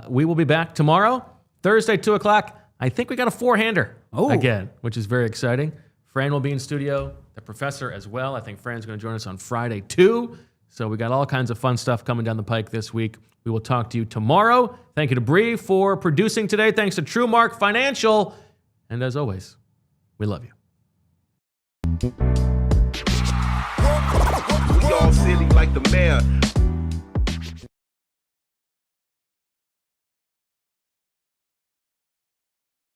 A: We will be back tomorrow, Thursday, 2 o'clock. I think we got a 4-hander again, which is very exciting. Fran will be in studio, the professor as well. I think Fran's going to join us on Friday too. So we got all kinds of fun stuff coming down the pike this week. We will talk to you tomorrow. Thank you to Bree for producing today. Thanks to TrueMark Financial. And as always, we love you.
C: We all silly like the mayor.